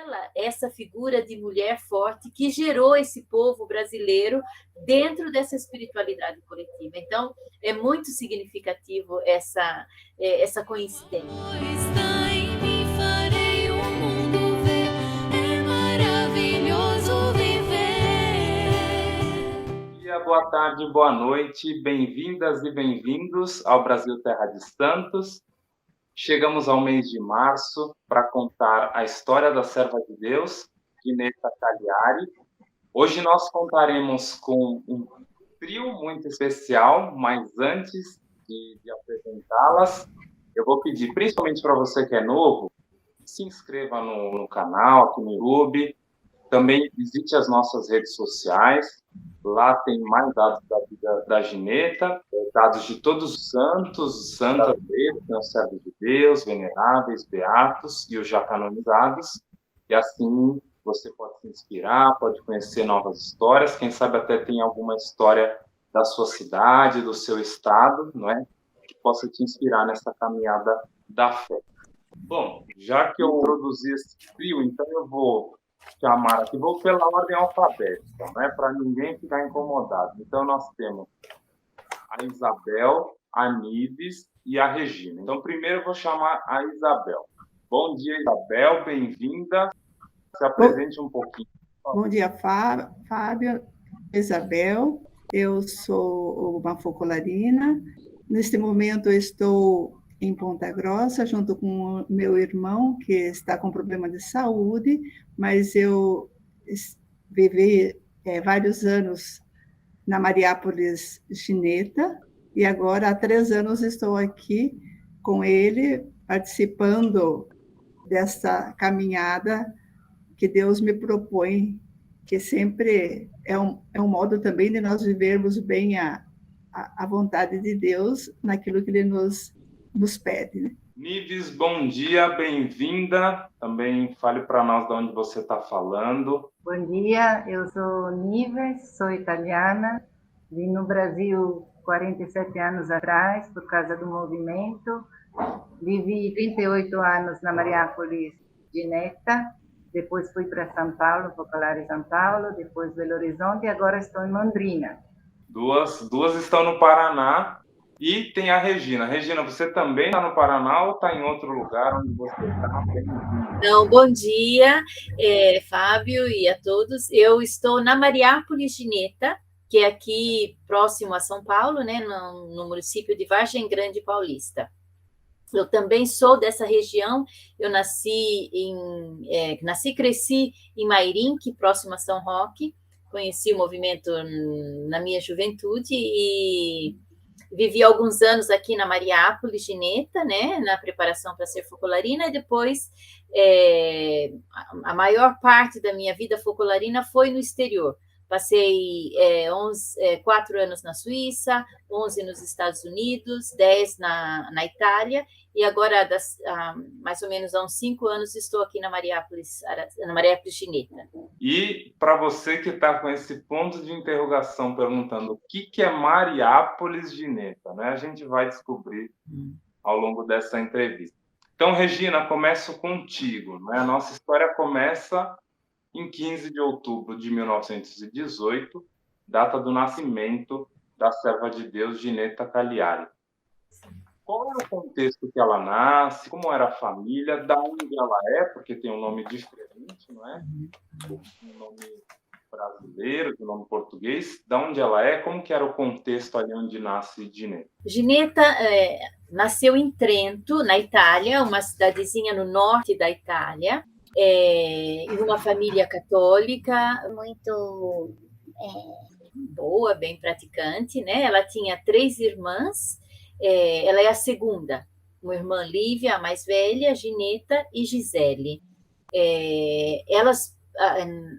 ela, essa figura de mulher forte que gerou esse povo brasileiro dentro dessa espiritualidade coletiva. Então, é muito significativo essa coincidência. Está em mim, farei o mundo ver, é maravilhoso viver. Bom dia, boa tarde, boa noite, bem-vindas e bem-vindos ao Brasil Terra de Santos. Chegamos ao mês de março para contar a história da serva de Deus, Ginetta Cagliari. Hoje nós contaremos com um trio muito especial, mas antes de apresentá-las, eu vou pedir, principalmente para você que é novo, se inscreva no canal, aqui no YouTube. Também visite as nossas redes sociais. Lá tem mais dados da vida da Ginetta, dados de todos os santas deles, né, os servos de Deus, veneráveis, beatos e os já canonizados. E assim você pode se inspirar, pode conhecer novas histórias. Quem sabe até tem alguma história da sua cidade, do seu estado, não é? Que possa te inspirar nessa caminhada da fé. Bom, já que eu produzi esse trio, então eu vou chamar aqui, vou pela ordem alfabética, né, para ninguém ficar incomodado. Então, nós temos a Isabel, a Nives e a Regina. Então, primeiro eu vou chamar a Isabel. Bom dia, Isabel, bem-vinda. Se apresente um pouquinho. Bom dia, Fábio, Isabel. Eu sou uma focolarina. Neste momento, eu estou em Ponta Grossa, junto com o meu irmão, que está com problema de saúde, mas eu vivi vários anos na Mariápolis Ginetta, e agora há 3 anos estou aqui com ele, participando dessa caminhada que Deus me propõe, que sempre é um modo também de nós vivermos bem a vontade de Deus naquilo que Ele nos pede. Né? Nives, bom dia, bem-vinda. Também fale para nós de onde você está falando. Bom dia, eu sou Nives, sou italiana, vim no Brasil 47 anos atrás por causa do movimento, vivi 38 anos na Mariápolis Ginetta, depois fui para São Paulo, Focolare São Paulo, depois Belo Horizonte e agora estou em Londrina. Duas estão no Paraná. E tem a Regina. Regina, você também está no Paraná ou está em outro lugar onde você está? Não, bom dia, Fábio e a todos. Eu estou na Mariápolis Ginetta, que é aqui próximo a São Paulo, né, no município de Vargem Grande Paulista. Eu também sou dessa região. Eu nasci e cresci em Mairinque, próximo a São Roque. Conheci o movimento na minha juventude e vivi alguns anos aqui na Mariápolis Ginetta, né, na preparação para ser focolarina, e depois a maior parte da minha vida focolarina foi no exterior. Passei 4 anos na Suíça, 11 nos Estados Unidos, 10 na Itália, e agora, mais ou menos há uns 5 anos, estou aqui na Mariápolis Ginetta. E para você que está com esse ponto de interrogação perguntando o que é Mariápolis Ginetta, né? A gente vai descobrir ao longo dessa entrevista. Então, Regina, começo contigo, né? A nossa história começa em 15 de outubro de 1918, data do nascimento da serva de Deus Ginetta Cagliari. Qual é o contexto que ela nasce? Como era a família? Da onde ela é? Porque tem um nome diferente, não é? Um nome brasileiro, um nome português. Da onde ela é? Como que era o contexto ali onde nasce Ginetta? Ginetta nasceu em Trento, na Itália, uma cidadezinha no norte da Itália, em uma família católica muito boa, bem praticante, né? Ela tinha 3 irmãs, ela é a segunda, uma irmã Lívia, a mais velha, Ginetta e Gisele. Elas,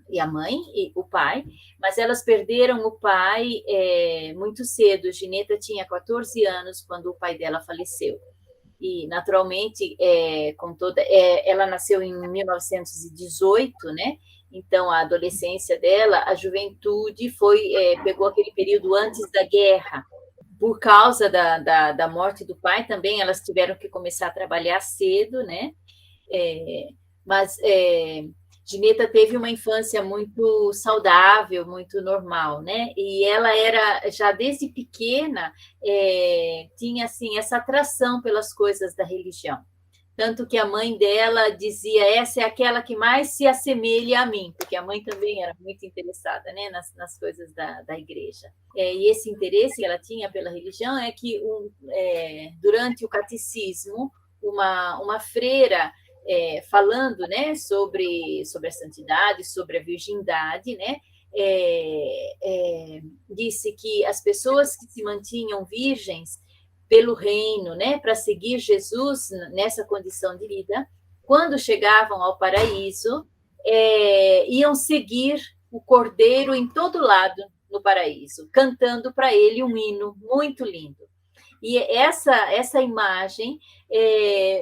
e a mãe e o pai, mas elas perderam o pai muito cedo. Ginetta tinha 14 anos quando o pai dela faleceu. E, naturalmente, ela nasceu em 1918, né? Então, a adolescência dela, a juventude, pegou aquele período antes da guerra. Por causa da morte do pai também, elas tiveram que começar a trabalhar cedo, né? Mas Gineta teve uma infância muito saudável, muito normal, né? E ela era, já desde pequena, tinha assim essa atração pelas coisas da religião. Tanto que a mãe dela dizia, essa é aquela que mais se assemelha a mim, porque a mãe também era muito interessada, né, nas coisas da igreja. E esse interesse que ela tinha pela religião é que, durante o catecismo, uma freira falando, né, sobre a santidade, sobre a virgindade, né, disse que as pessoas que se mantinham virgens pelo reino, né, para seguir Jesus nessa condição de vida, quando chegavam ao paraíso, iam seguir o Cordeiro em todo lado no paraíso, cantando para ele um hino muito lindo. E essa imagem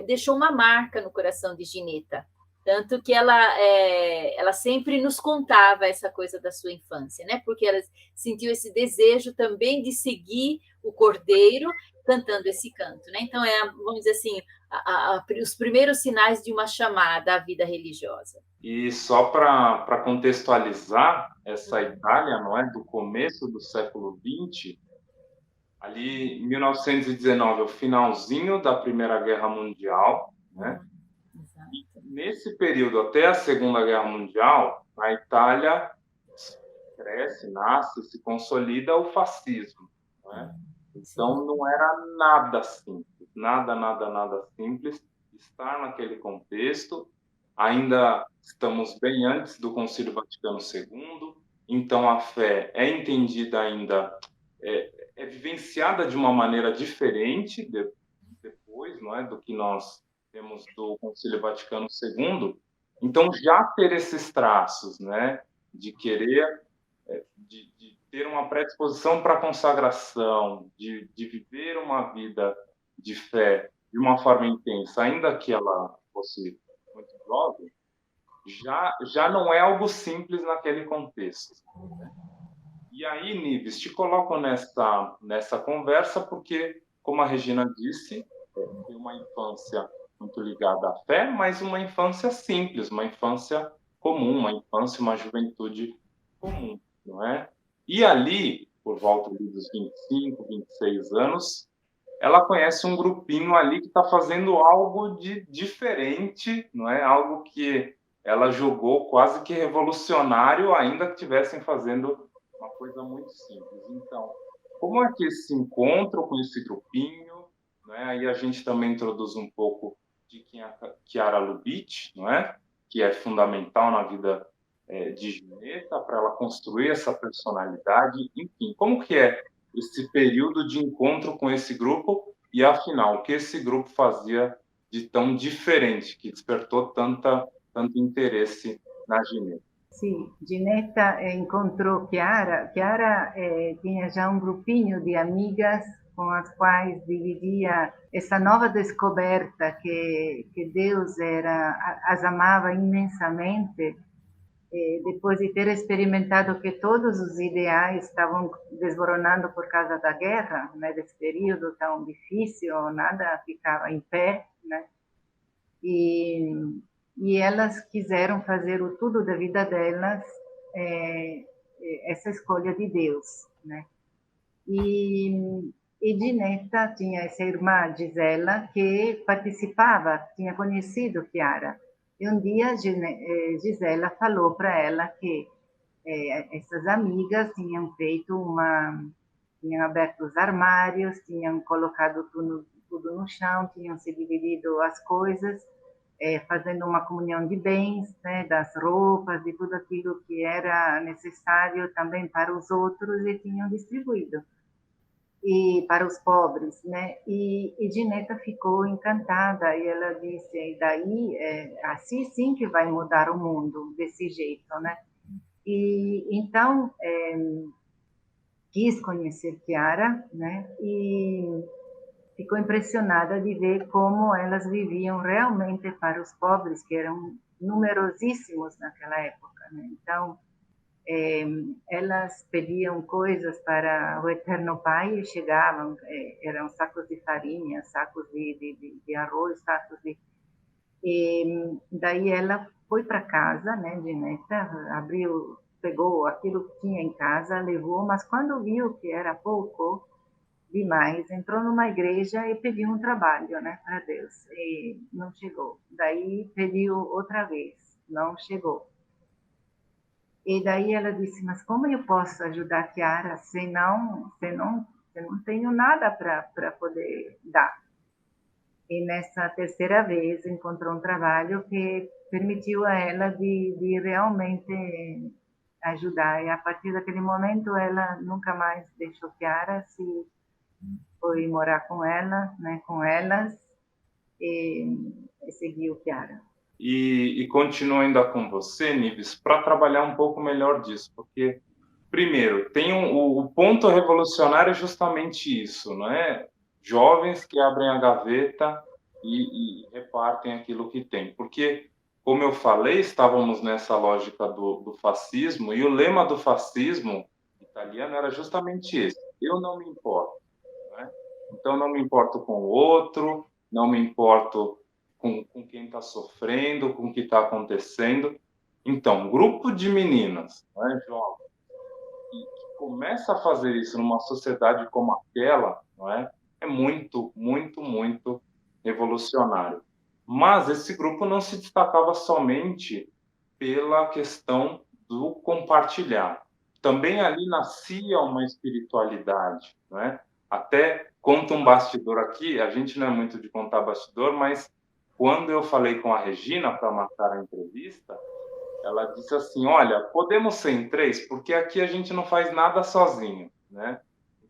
deixou uma marca no coração de Gineta, tanto que ela sempre nos contava essa coisa da sua infância, né? Porque ela sentiu esse desejo também de seguir o Cordeiro cantando esse canto, né? Então, vamos dizer assim, os primeiros sinais de uma chamada à vida religiosa. E só para contextualizar essa Itália, não é, do começo do século XX, ali em 1919, o finalzinho da Primeira Guerra Mundial, né? Nesse período, até a Segunda Guerra Mundial, na Itália cresce, nasce, se consolida o fascismo, né? Então, não era nada simples, nada simples estar naquele contexto. Ainda estamos bem antes do Concílio Vaticano II, então a fé é entendida ainda, é vivenciada de uma maneira diferente depois, não é, do que nós temos do Concílio Vaticano II. Então, já ter esses traços, né, de querer, de ter uma predisposição para a consagração, de viver uma vida de fé de uma forma intensa, ainda que ela fosse muito jovem, já não é algo simples naquele contexto. E aí, Nives, te coloco nessa conversa porque, como a Regina disse, tem uma infância muito ligada à fé, mas uma infância simples, uma infância comum, uma infância, uma juventude comum, não é? E ali, por volta dos 25, 26 anos, ela conhece um grupinho ali que está fazendo algo de diferente, não é? Algo que ela julgou quase que revolucionário, ainda que estivessem fazendo uma coisa muito simples. Então, como é que esse encontro com esse grupinho, né? Aí a gente também introduz um pouco de quem é a Chiara Lubich, não é? Que é fundamental na vida de Gineta para ela construir essa personalidade. Enfim, como que é esse período de encontro com esse grupo e, afinal, o que esse grupo fazia de tão diferente, que despertou tanto interesse na Gineta? Sim, Gineta encontrou Chiara. Chiara tinha já um grupinho de amigas com as quais dividia essa nova descoberta que Deus as amava imensamente, depois de ter experimentado que todos os ideais estavam desmoronando por causa da guerra, né, desse período tão difícil, nada ficava em pé, né? E elas quiseram fazer o tudo da vida delas, essa escolha de Deus, né? E Gineta tinha essa irmã, Gisela, que participava, tinha conhecido Chiara. E um dia Gisela falou para ela que essas amigas tinham tinham aberto os armários, tinham colocado tudo no chão, tinham se dividido as coisas, fazendo uma comunhão de bens, né, das roupas, de tudo aquilo que era necessário também para os outros, e tinham distribuído e para os pobres, né? E Gineta ficou encantada e ela disse: e daí assim sim que vai mudar o mundo, desse jeito, né? E então quis conhecer Chiara, né? E ficou impressionada de ver como elas viviam realmente para os pobres, que eram numerosíssimos naquela época, né? Então elas pediam coisas para o Eterno Pai e chegavam, eram sacos de farinha, sacos de arroz, sacos de... E daí ela foi para casa, né, de neta, abriu, pegou aquilo que tinha em casa, levou, mas quando viu que era pouco demais, entrou numa igreja e pediu um trabalho, né, para Deus, e não chegou. Daí pediu outra vez, não chegou. E daí ela disse, mas como eu posso ajudar a Chiara se não tenho nada para poder dar? E nessa terceira vez encontrou um trabalho que permitiu a ela de realmente ajudar. E a partir daquele momento ela nunca mais deixou Chiara, se foi morar com ela, né, com elas, e seguiu Chiara. E continuo ainda com você, Nives, para trabalhar um pouco melhor disso, porque, primeiro, tem o ponto revolucionário é justamente isso, não é? Jovens que abrem a gaveta e repartem aquilo que tem. Porque, como eu falei, estávamos nessa lógica do fascismo, e o lema do fascismo italiano era justamente esse: eu não me importo. Né? Então, não me importo com o outro, não me importo com quem está sofrendo, com o que está acontecendo. Então, um grupo de meninas, né, jovens, que começa a fazer isso numa sociedade como aquela, não é? É muito, muito, muito revolucionário. Mas esse grupo não se destacava somente pela questão do compartilhar. Também ali nascia uma espiritualidade, não é? Até conto um bastidor aqui, a gente não é muito de contar bastidor, mas quando eu falei com a Regina para marcar a entrevista, ela disse assim, olha, podemos ser em 3, porque aqui a gente não faz nada sozinho, né?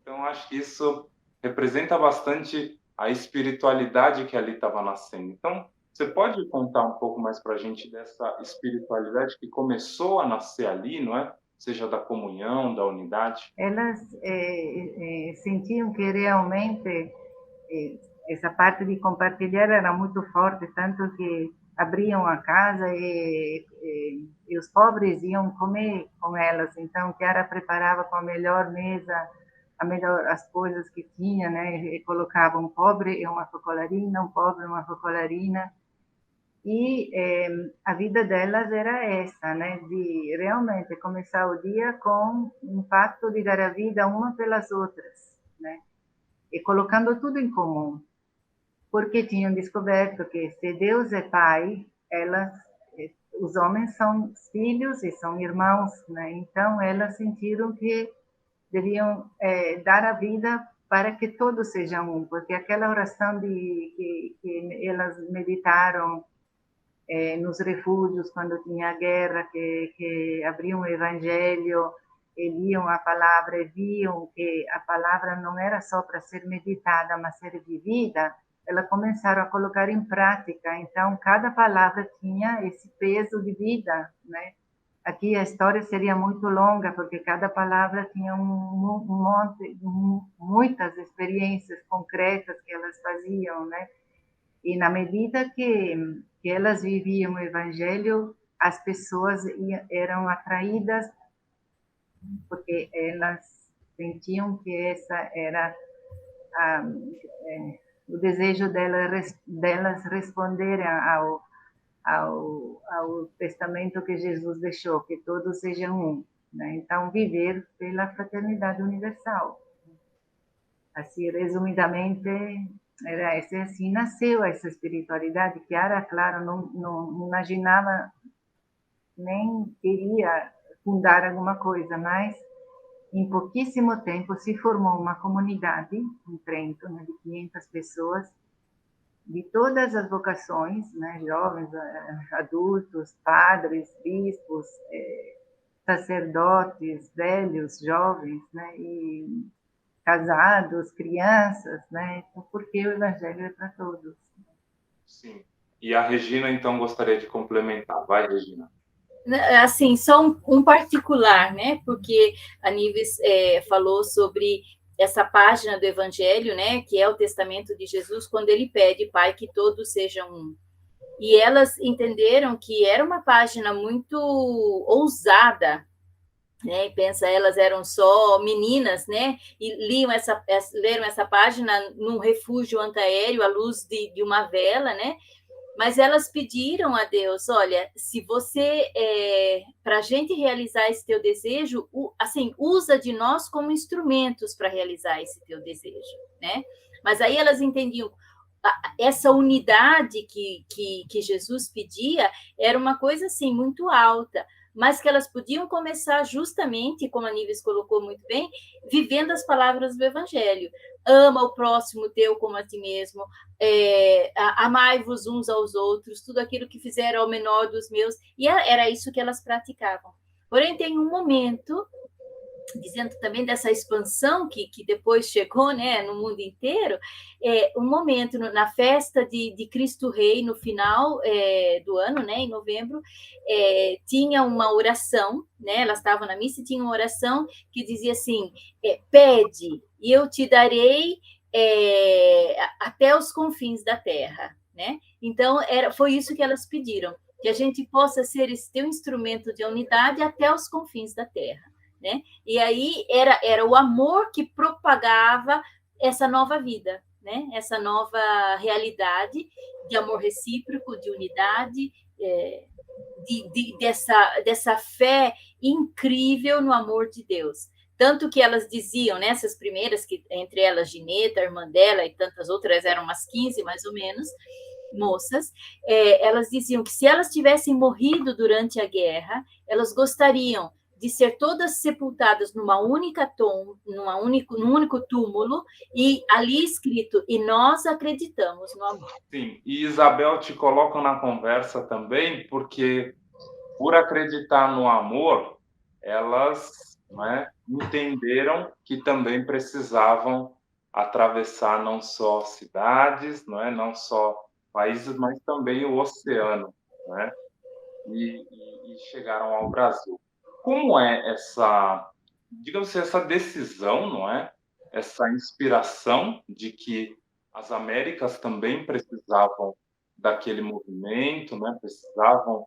Então, acho que isso representa bastante a espiritualidade que ali estava nascendo. Então, você pode contar um pouco mais para a gente dessa espiritualidade que começou a nascer ali, não é? Seja da comunhão, da unidade. Elas sentiam que realmente essa parte de compartilhar era muito forte, tanto que abriam a casa e os pobres iam comer com elas. Então, Chiara preparava com a melhor mesa, as coisas que tinha, né? E colocava um pobre e uma focolarina, um pobre e uma focolarina. E a vida delas era essa, né? De realmente começar o dia com um pacto de dar a vida uma pelas outras, né? E colocando tudo em comum. Porque tinham descoberto que se Deus é pai, os homens são filhos e são irmãos, né? Então elas sentiram que deviam dar a vida para que todos sejam um, porque aquela oração que elas meditaram nos refúgios quando tinha guerra, que abriam o Evangelho, e liam a palavra e viam que a palavra não era só para ser meditada, mas ser vivida, elas começaram a colocar em prática. Então, cada palavra tinha esse peso de vida, né? Aqui a história seria muito longa, porque cada palavra tinha muitas experiências concretas que elas faziam, né? E na medida que elas viviam o Evangelho, as pessoas eram atraídas, porque elas sentiam que essa era o desejo delas responderem ao testamento que Jesus deixou, que todos sejam um, né? Então, viver pela fraternidade universal. Assim, resumidamente, era esse, assim nasceu essa espiritualidade. Chiara, claro, não imaginava, nem queria fundar alguma coisa, mas em pouquíssimo tempo se formou uma comunidade em Trento, né, de 500 pessoas, de todas as vocações, né, jovens, adultos, padres, bispos, sacerdotes, velhos, jovens, né, e casados, crianças, né, porque o Evangelho é para todos. Sim. E a Regina, então, gostaria de complementar. Vai, Regina. Assim, só um particular, né? Porque a Nives falou sobre essa página do Evangelho, né? Que é o testamento de Jesus, quando ele pede, Pai, que todos sejam um. E elas entenderam que era uma página muito ousada, né? E pensa, elas eram só meninas, né? E leram essa página num refúgio antiaéreo à luz de uma vela, né? mas elas pediram a Deus, olha, se você, para a gente realizar esse teu desejo, assim, usa de nós como instrumentos para realizar esse teu desejo, né? Mas aí elas entendiam essa unidade que Jesus pedia era uma coisa assim muito alta, mas que elas podiam começar justamente, como a Nives colocou muito bem, vivendo as palavras do Evangelho. Ama o próximo teu como a ti mesmo, amai-vos uns aos outros, tudo aquilo que fizeram ao menor dos meus, e era isso que elas praticavam. Porém, tem um momento, dizendo também dessa expansão que depois chegou, né, no mundo inteiro, um momento na festa de Cristo Rei, no final do ano, né, em novembro, tinha uma oração, né, elas estavam na missa e tinha uma oração que dizia assim, pede e eu te darei até os confins da terra, né? Então, foi isso que elas pediram, que a gente possa ser esse teu instrumento de unidade até os confins da terra. Né? E aí era o amor que propagava essa nova vida, né? Essa nova realidade de amor recíproco, de unidade, dessa fé incrível no amor de Deus. Tanto que elas diziam, né, essas primeiras, que entre elas Gineta, a irmã dela e tantas outras, eram umas 15 mais ou menos, moças, elas diziam que se elas tivessem morrido durante a guerra, elas gostariam de ser todas sepultadas num único túmulo, e ali escrito, e nós acreditamos no amor. Sim, e Isabel te coloca na conversa também, porque por acreditar no amor, elas, né, entenderam que também precisavam atravessar não só cidades, não só países, mas também o oceano, né, e chegaram ao Brasil. Como é digamos assim, essa decisão, não é? Essa inspiração de que as Américas também precisavam daquele movimento, né? Precisavam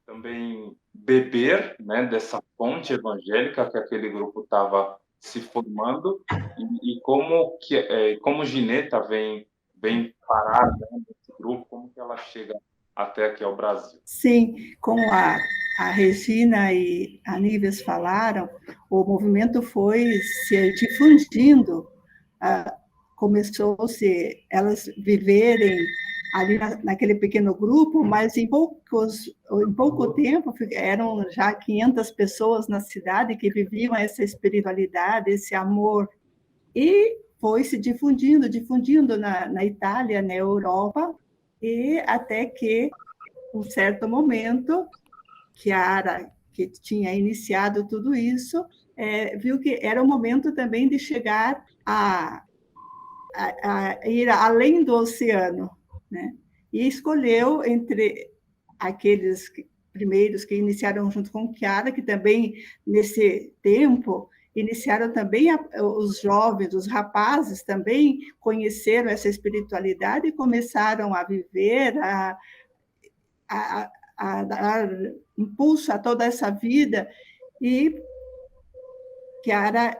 também beber, né, dessa fonte evangélica que aquele grupo estava se formando, e como Gineta vem parar, né, nesse grupo, como que ela chega até aqui ao Brasil. Sim, como a Regina e a Níveis falaram, o movimento foi se difundindo, começou-se elas viverem ali naquele pequeno grupo, mas em pouco tempo eram já 500 pessoas na cidade que viviam essa espiritualidade, esse amor, e foi se difundindo na Itália, na Europa, e até que, um certo momento, Chiara, que tinha iniciado tudo isso, viu que era o momento também de chegar a ir além do oceano, né? E escolheu entre aqueles primeiros que iniciaram junto com Chiara, que também, nesse tempo, iniciaram também os jovens, os rapazes também conheceram essa espiritualidade e começaram a viver, a dar impulso a toda essa vida. E Chiara,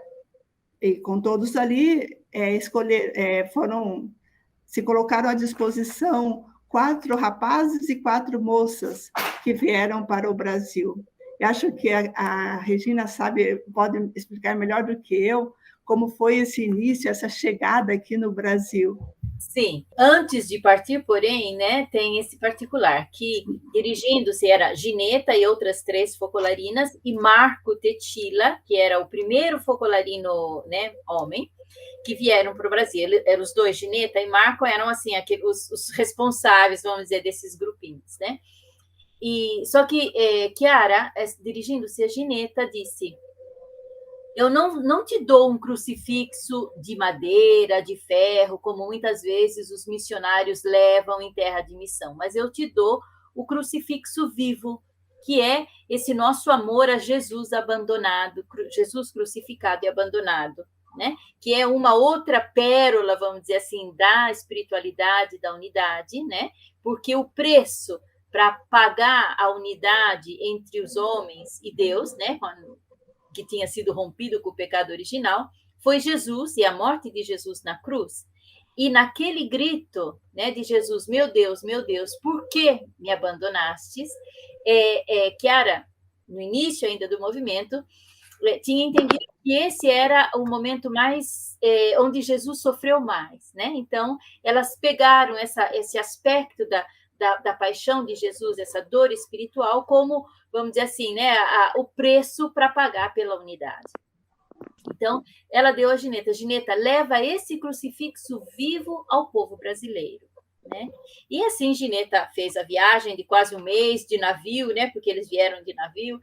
e com todos ali, se colocaram à disposição 4 rapazes e 4 moças que vieram para o Brasil. Eu acho que a Regina pode explicar melhor do que eu como foi esse início, essa chegada aqui no Brasil. Sim, antes de partir, porém, né, tem esse particular, que dirigindo-se era Gineta e outras 3 focolarinas, e Marco Tetila, que era o primeiro focolarino, né, homem, que vieram para o Brasil. Eram os 2, Gineta e Marco, eram assim, os responsáveis, vamos dizer, desses grupinhos, né? E, só que Chiara, dirigindo-se a Gineta, disse: eu não te dou um crucifixo de madeira, de ferro, como muitas vezes os missionários levam em terra de missão, mas eu te dou o crucifixo vivo, que é esse nosso amor a Jesus abandonado, Jesus crucificado e abandonado, né? Que é uma outra pérola, vamos dizer assim, da espiritualidade, da unidade, né? Porque o preço para pagar a unidade entre os homens e Deus, né? Que tinha sido rompido com o pecado original, foi Jesus e a morte de Jesus na cruz. E naquele grito, né, de Jesus, meu Deus, por que me abandonastes? Chiara, no início ainda do movimento, tinha entendido que esse era o momento mais onde Jesus sofreu mais, né? Então, elas pegaram esse aspecto da paixão de Jesus, essa dor espiritual, como, vamos dizer assim, né, o preço para pagar pela unidade. Então, ela deu a Gineta, Gineta, leva esse crucifixo vivo ao povo brasileiro. Né? E assim, Gineta fez a viagem de quase um mês de navio, né, porque eles vieram de navio,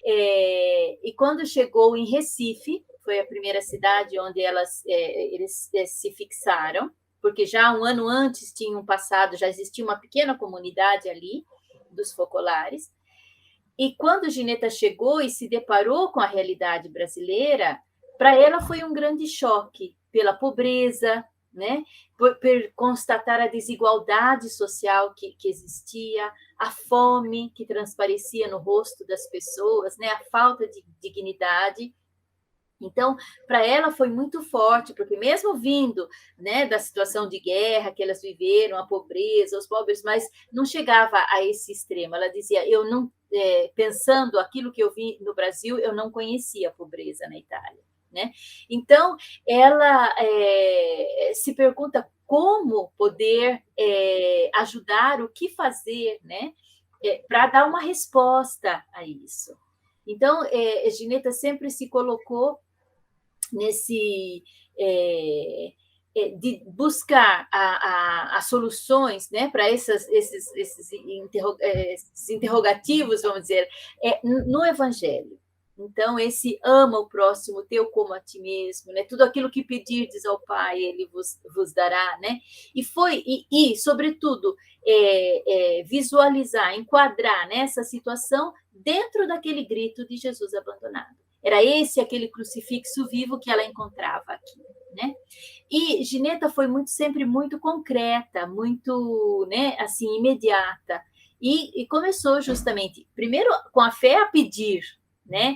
e quando chegou em Recife, foi a primeira cidade onde eles se fixaram, porque já um ano antes tinham passado, já existia uma pequena comunidade ali, dos focolares, e quando Gineta chegou e se deparou com a realidade brasileira, para ela foi um grande choque pela pobreza, né? por constatar a desigualdade social que existia, a fome que transparecia no rosto das pessoas, né? A falta de dignidade. Então, para ela foi muito forte, porque mesmo vindo, né, da situação de guerra que elas viveram, a pobreza, os pobres, mas não chegava a esse extremo. Ela dizia, eu não, pensando aquilo que eu vi no Brasil, eu não conhecia a pobreza na Itália. Né? Então, ela se pergunta como poder ajudar, o que fazer, né, para dar uma resposta a isso. Então, Gineta sempre se colocou nesse de buscar as soluções, né, para esses interrogativos, vamos dizer, no Evangelho. Então, esse ama o próximo, teu como a ti mesmo, né? Tudo aquilo que pedirdes ao Pai, Ele vos dará, né? E sobretudo, visualizar, enquadrar nessa situação dentro daquele grito de Jesus abandonado. Era aquele crucifixo vivo que ela encontrava aqui, né? E Gineta foi sempre muito concreta, muito, né, assim, imediata. E começou justamente, primeiro, com a fé a pedir, né,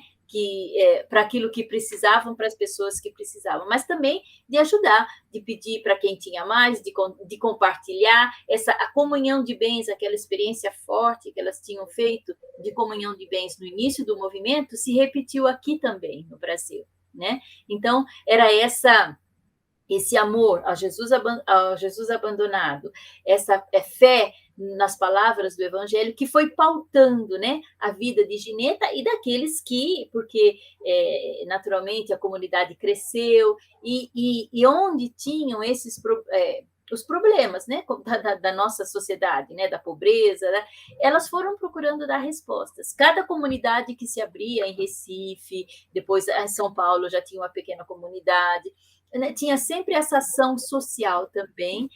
para aquilo que precisavam, para as pessoas que precisavam, mas também de ajudar, de pedir para quem tinha mais, de compartilhar a comunhão de bens, aquela experiência forte que elas tinham feito de comunhão de bens no início do movimento, se repetiu aqui também no Brasil, né? Então, era esse amor ao Jesus abandonado, essa fé nas palavras do Evangelho, que foi pautando, né, a vida de Gineta e daqueles porque naturalmente a comunidade cresceu e onde tinham os problemas, né, da nossa sociedade, né, da pobreza, né, elas foram procurando dar respostas. Cada comunidade que se abria em Recife, depois em São Paulo já tinha uma pequena comunidade, né, tinha sempre essa ação social também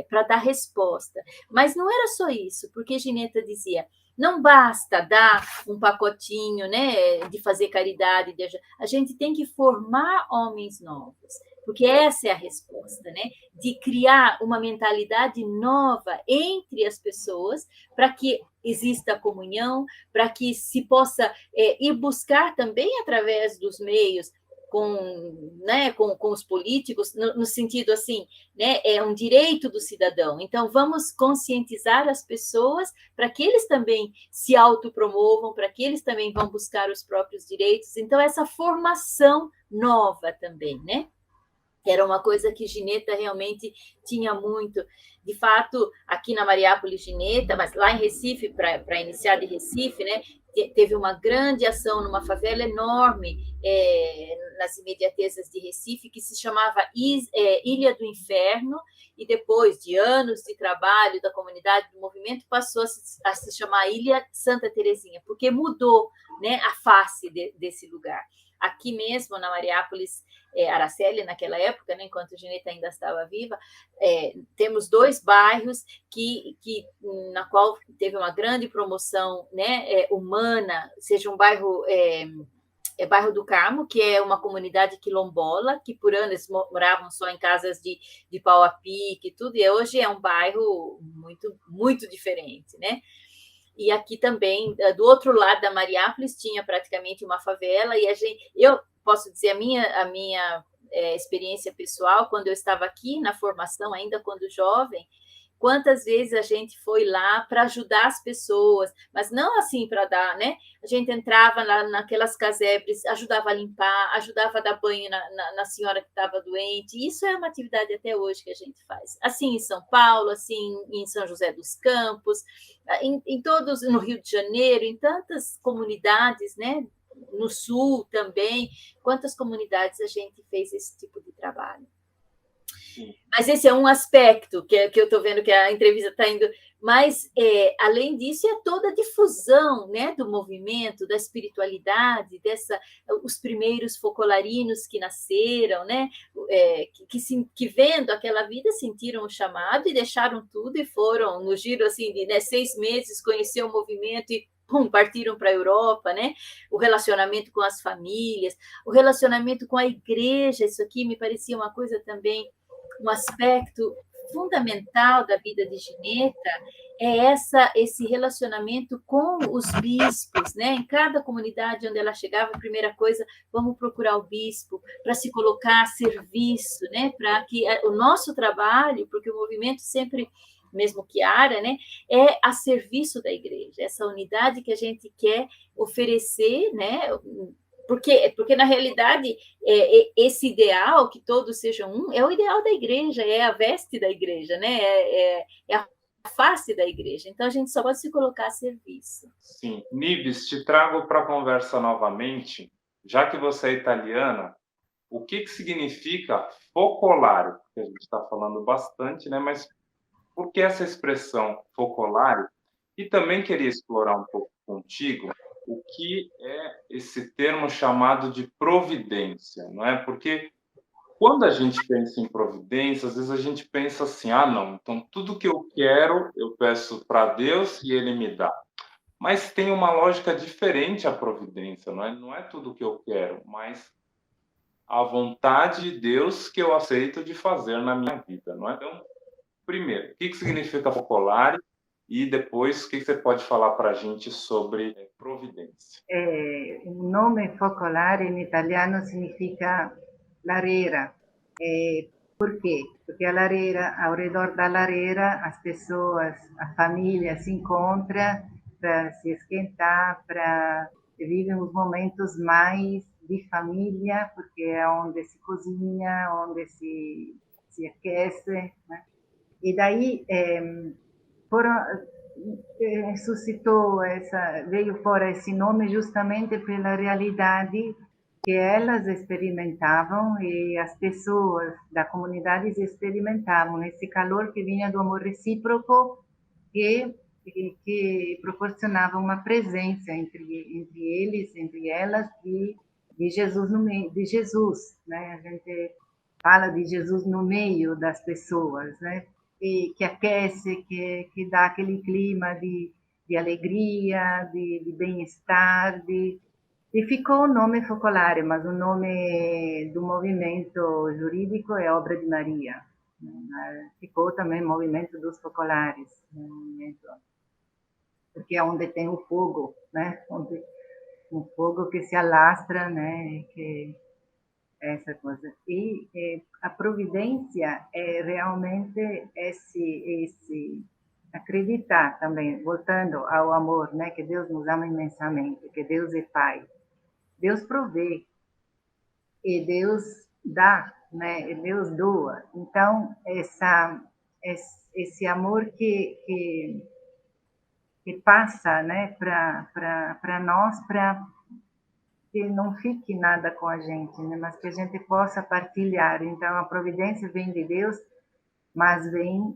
para dar resposta. Mas não era só isso, porque Gineta dizia, não basta dar um pacotinho, né, de fazer caridade, a gente tem que formar homens novos, porque essa é a resposta, né, de criar uma mentalidade nova entre as pessoas, para que exista comunhão, para que se possa ir buscar também através dos meios, com os políticos, no sentido assim, né, é um direito do cidadão. Então, vamos conscientizar as pessoas para que eles também se autopromovam, para que eles também vão buscar os próprios direitos. Então, essa formação nova também, né? Era uma coisa que Gineta realmente tinha muito. De fato, aqui na Mariápolis, Gineta, mas lá em Recife, para iniciar de Recife, né, teve uma grande ação numa favela enorme nas imediatezas de Recife, que se chamava Ilha do Inferno, e depois de anos de trabalho da comunidade, do movimento, passou a se chamar Ilha Santa Terezinha, porque mudou, né, a face desse lugar. Aqui mesmo, na Mariápolis, Araceli, naquela época, né, enquanto Gineta ainda estava viva, temos 2 bairros na qual teve uma grande promoção, né, humana, seja um bairro... Bairro do Carmo, que é uma comunidade quilombola, que por anos moravam só em casas de pau a pique e tudo, e hoje é um bairro muito, muito diferente, né? E aqui também, do outro lado da Mariápolis, tinha praticamente uma favela, e eu posso dizer, a minha experiência pessoal, quando eu estava aqui na formação, ainda quando jovem, quantas vezes a gente foi lá para ajudar as pessoas, mas não assim para dar, né? A gente entrava naquelas casebres, ajudava a limpar, ajudava a dar banho na senhora que estava doente. Isso é uma atividade até hoje que a gente faz. Assim em São Paulo, assim em São José dos Campos, em todos, no Rio de Janeiro, em tantas comunidades, né? No Sul também, quantas comunidades a gente fez esse tipo de trabalho. Mas esse é um aspecto que eu estou vendo que a entrevista está indo. Mas, além disso, é toda a difusão, né, do movimento, da espiritualidade, os primeiros focolarinos que nasceram, né, que vendo aquela vida sentiram o chamado e deixaram tudo e foram, no giro assim, de 6 meses, conhecer o movimento e partiram para a Europa, né? O relacionamento com as famílias, o relacionamento com a igreja, isso aqui me parecia uma coisa também, um aspecto fundamental da vida de Gineta, é esse relacionamento com os bispos, né? Em cada comunidade onde ela chegava, a primeira coisa, vamos procurar o bispo para se colocar a serviço, né? Para que o nosso trabalho, porque o movimento sempre, mesmo que área, né, é a serviço da igreja, essa unidade que a gente quer oferecer, né, porque na realidade, esse ideal, que todos sejam um, é o ideal da igreja, é a veste da igreja, né, é a face da igreja, então a gente só pode se colocar a serviço. Sim. Nives, te trago para a conversa novamente, já que você é italiana, o que significa focolare? Porque a gente está falando bastante, né, mas por que essa expressão focolare? E também queria explorar um pouco contigo o que é esse termo chamado de providência, não é? Porque quando a gente pensa em providência, às vezes a gente pensa assim, não, então tudo que eu quero, eu peço para Deus e Ele me dá. Mas tem uma lógica diferente a providência, não é? Não é tudo que eu quero, mas a vontade de Deus que eu aceito de fazer na minha vida, não é? Então, primeiro, o que significa focolare? E depois, o que você pode falar para a gente sobre providência? O nome focolare in italiano significa lareira. Por quê? Porque a lareira, ao redor da lareira, as pessoas, a família se encontra para se esquentar, para viver os momentos mais de família, porque é onde se cozinha, onde se aquece, né? E daí veio fora esse nome justamente pela realidade que elas experimentavam e as pessoas da comunidade experimentavam, esse calor que vinha do amor recíproco que proporcionava uma presença entre eles, entre elas, de Jesus no meio, de Jesus, né? A gente fala de Jesus no meio das pessoas, né? Que aquece, que dá aquele clima de alegria, de bem-estar, e ficou o nome focolare, mas o nome do movimento jurídico é Obra de Maria. Ficou também o movimento dos focolares, porque é onde tem o fogo, né? Um fogo que se alastra, né? Que essa coisa. E a providência é realmente esse acreditar também, voltando ao amor, né? Que Deus nos ama imensamente, que Deus é Pai. Deus provê e Deus dá, né? E Deus doa. Então, esse amor que passa, né? Para nós, para que não fique nada com a gente, né? Mas que a gente possa partilhar. Então, a providência vem de Deus, mas vem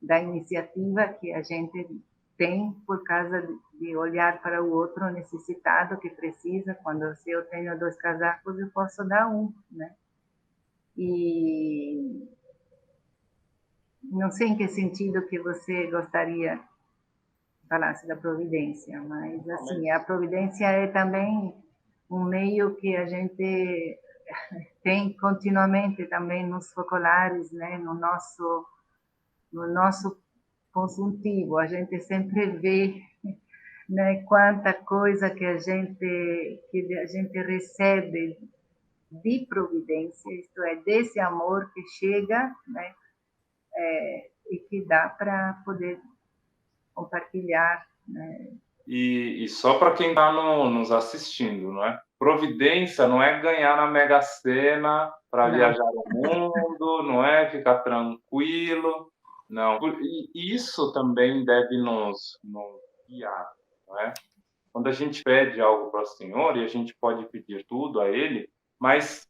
da iniciativa que a gente tem por causa de olhar para o outro necessitado que precisa. Quando se eu tenho 2 casacos, eu posso dar um, né? E não sei em que sentido que você gostaria que falasse da providência, mas assim, a providência é também um meio que a gente tem continuamente também nos focolares, né? No nosso consultivo, a gente sempre vê, né? Quanta coisa que a gente recebe de providência, isto é, desse amor que chega, né, e que dá para poder compartilhar, né? E só para quem está nos assistindo, não é? Providência não é ganhar na Mega Sena para viajar o mundo, não é ficar tranquilo, não. E isso também deve nos guiar, não é? Quando a gente pede algo para o Senhor, e a gente pode pedir tudo a Ele, mas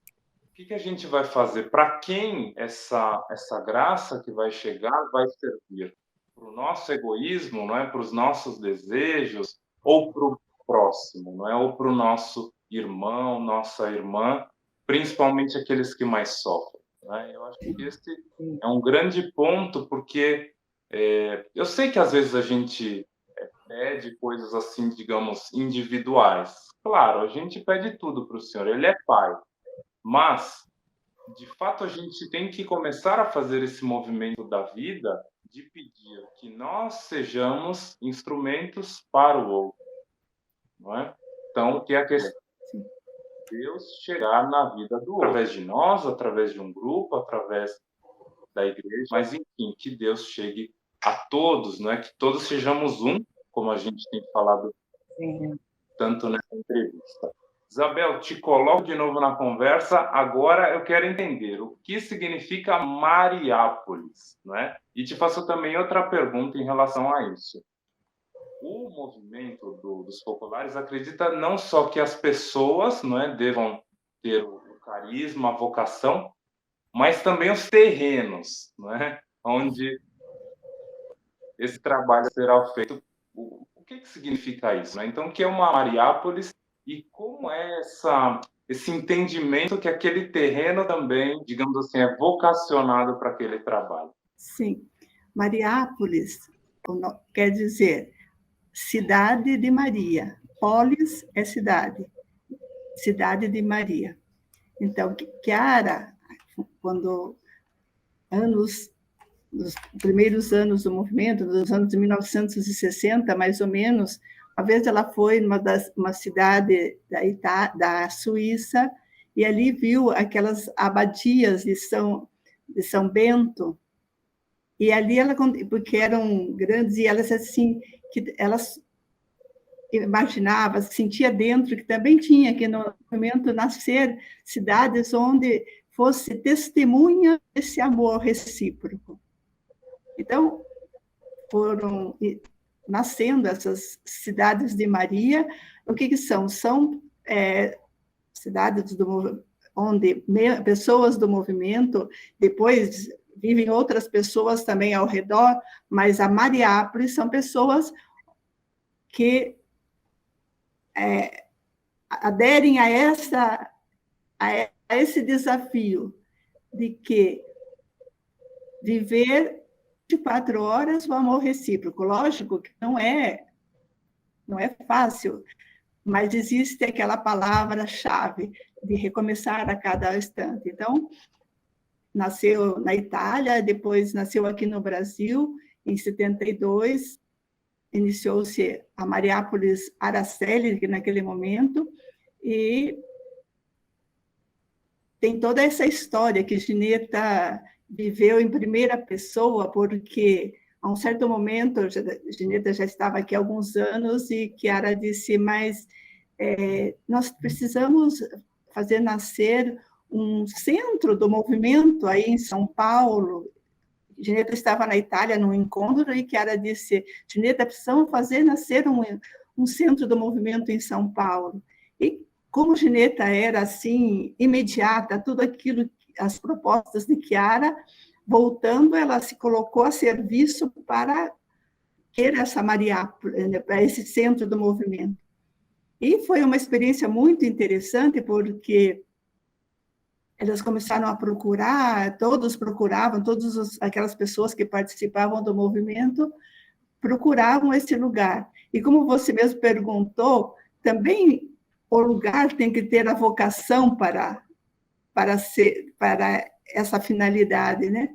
o que a gente vai fazer? Para quem essa graça que vai chegar vai servir? Para o nosso egoísmo, não é? Para os nossos desejos, ou para o próximo, não é? Ou para o nosso irmão, nossa irmã, principalmente aqueles que mais sofrem, não é? Eu acho que esse é um grande ponto, porque eu sei que às vezes a gente pede coisas assim, digamos, individuais. Claro, a gente pede tudo para o Senhor, Ele é Pai, mas de fato a gente tem que começar a fazer esse movimento da vida de pedir que nós sejamos instrumentos para o outro, não é? Então, que é a questão de Deus chegar na vida do outro, através de nós, através de um grupo, através da igreja, mas enfim, que Deus chegue a todos, não é? Que todos sejamos um, como a gente tem falado tanto nessa entrevista. Isabel, te coloco de novo na conversa. Agora eu quero entender o que significa Mariápolis, né? E te faço também outra pergunta em relação a isso. O movimento dos focolares acredita não só que as pessoas, não é, devam ter o carisma, a vocação, mas também os terrenos, não é, onde esse trabalho será feito. O que significa isso, né? Então, o que é uma Mariápolis? E como é esse entendimento que aquele terreno também, digamos assim, é vocacionado para aquele trabalho? Sim. Mariápolis quer dizer cidade de Maria. Polis é cidade. Cidade de Maria. Então, Chiara, nos primeiros anos do movimento, nos anos de 1960, mais ou menos, uma vez ela foi numa cidade da Suíça e ali viu aquelas abadias de São Bento, e ali porque eram grandes, e elas assim, que elas imaginava, sentia dentro que também tinha aqui no movimento nascer cidades onde fosse testemunha desse amor recíproco. Então, foram nascendo essas cidades de Maria. O que são? São cidades onde pessoas do movimento, depois vivem outras pessoas também ao redor, mas a Mariápolis são pessoas que aderem a esse desafio de que viver 24 horas o amor recíproco. Lógico que não é fácil, mas existe aquela palavra-chave de recomeçar a cada instante. Então, nasceu na Itália, depois nasceu aqui no Brasil, em 72, iniciou-se a Mariápolis Araceli, naquele momento, e tem toda essa história que Gineta viveu em primeira pessoa, porque a um certo momento, Gineta já estava aqui há alguns anos, e Chiara disse, mas nós precisamos fazer nascer um centro do movimento aí em São Paulo. Gineta estava na Itália num encontro, e Chiara disse, Gineta, precisamos fazer nascer um centro do movimento em São Paulo. E como Gineta era assim, imediata, tudo aquilo, as propostas de Chiara, voltando, ela se colocou a serviço para ter essa Mariápolis, para esse centro do movimento. E foi uma experiência muito interessante, porque elas começaram a procurar, todas aquelas pessoas que participavam do movimento, procuravam esse lugar. E como você mesmo perguntou, também o lugar tem que ter a vocação para essa finalidade, né?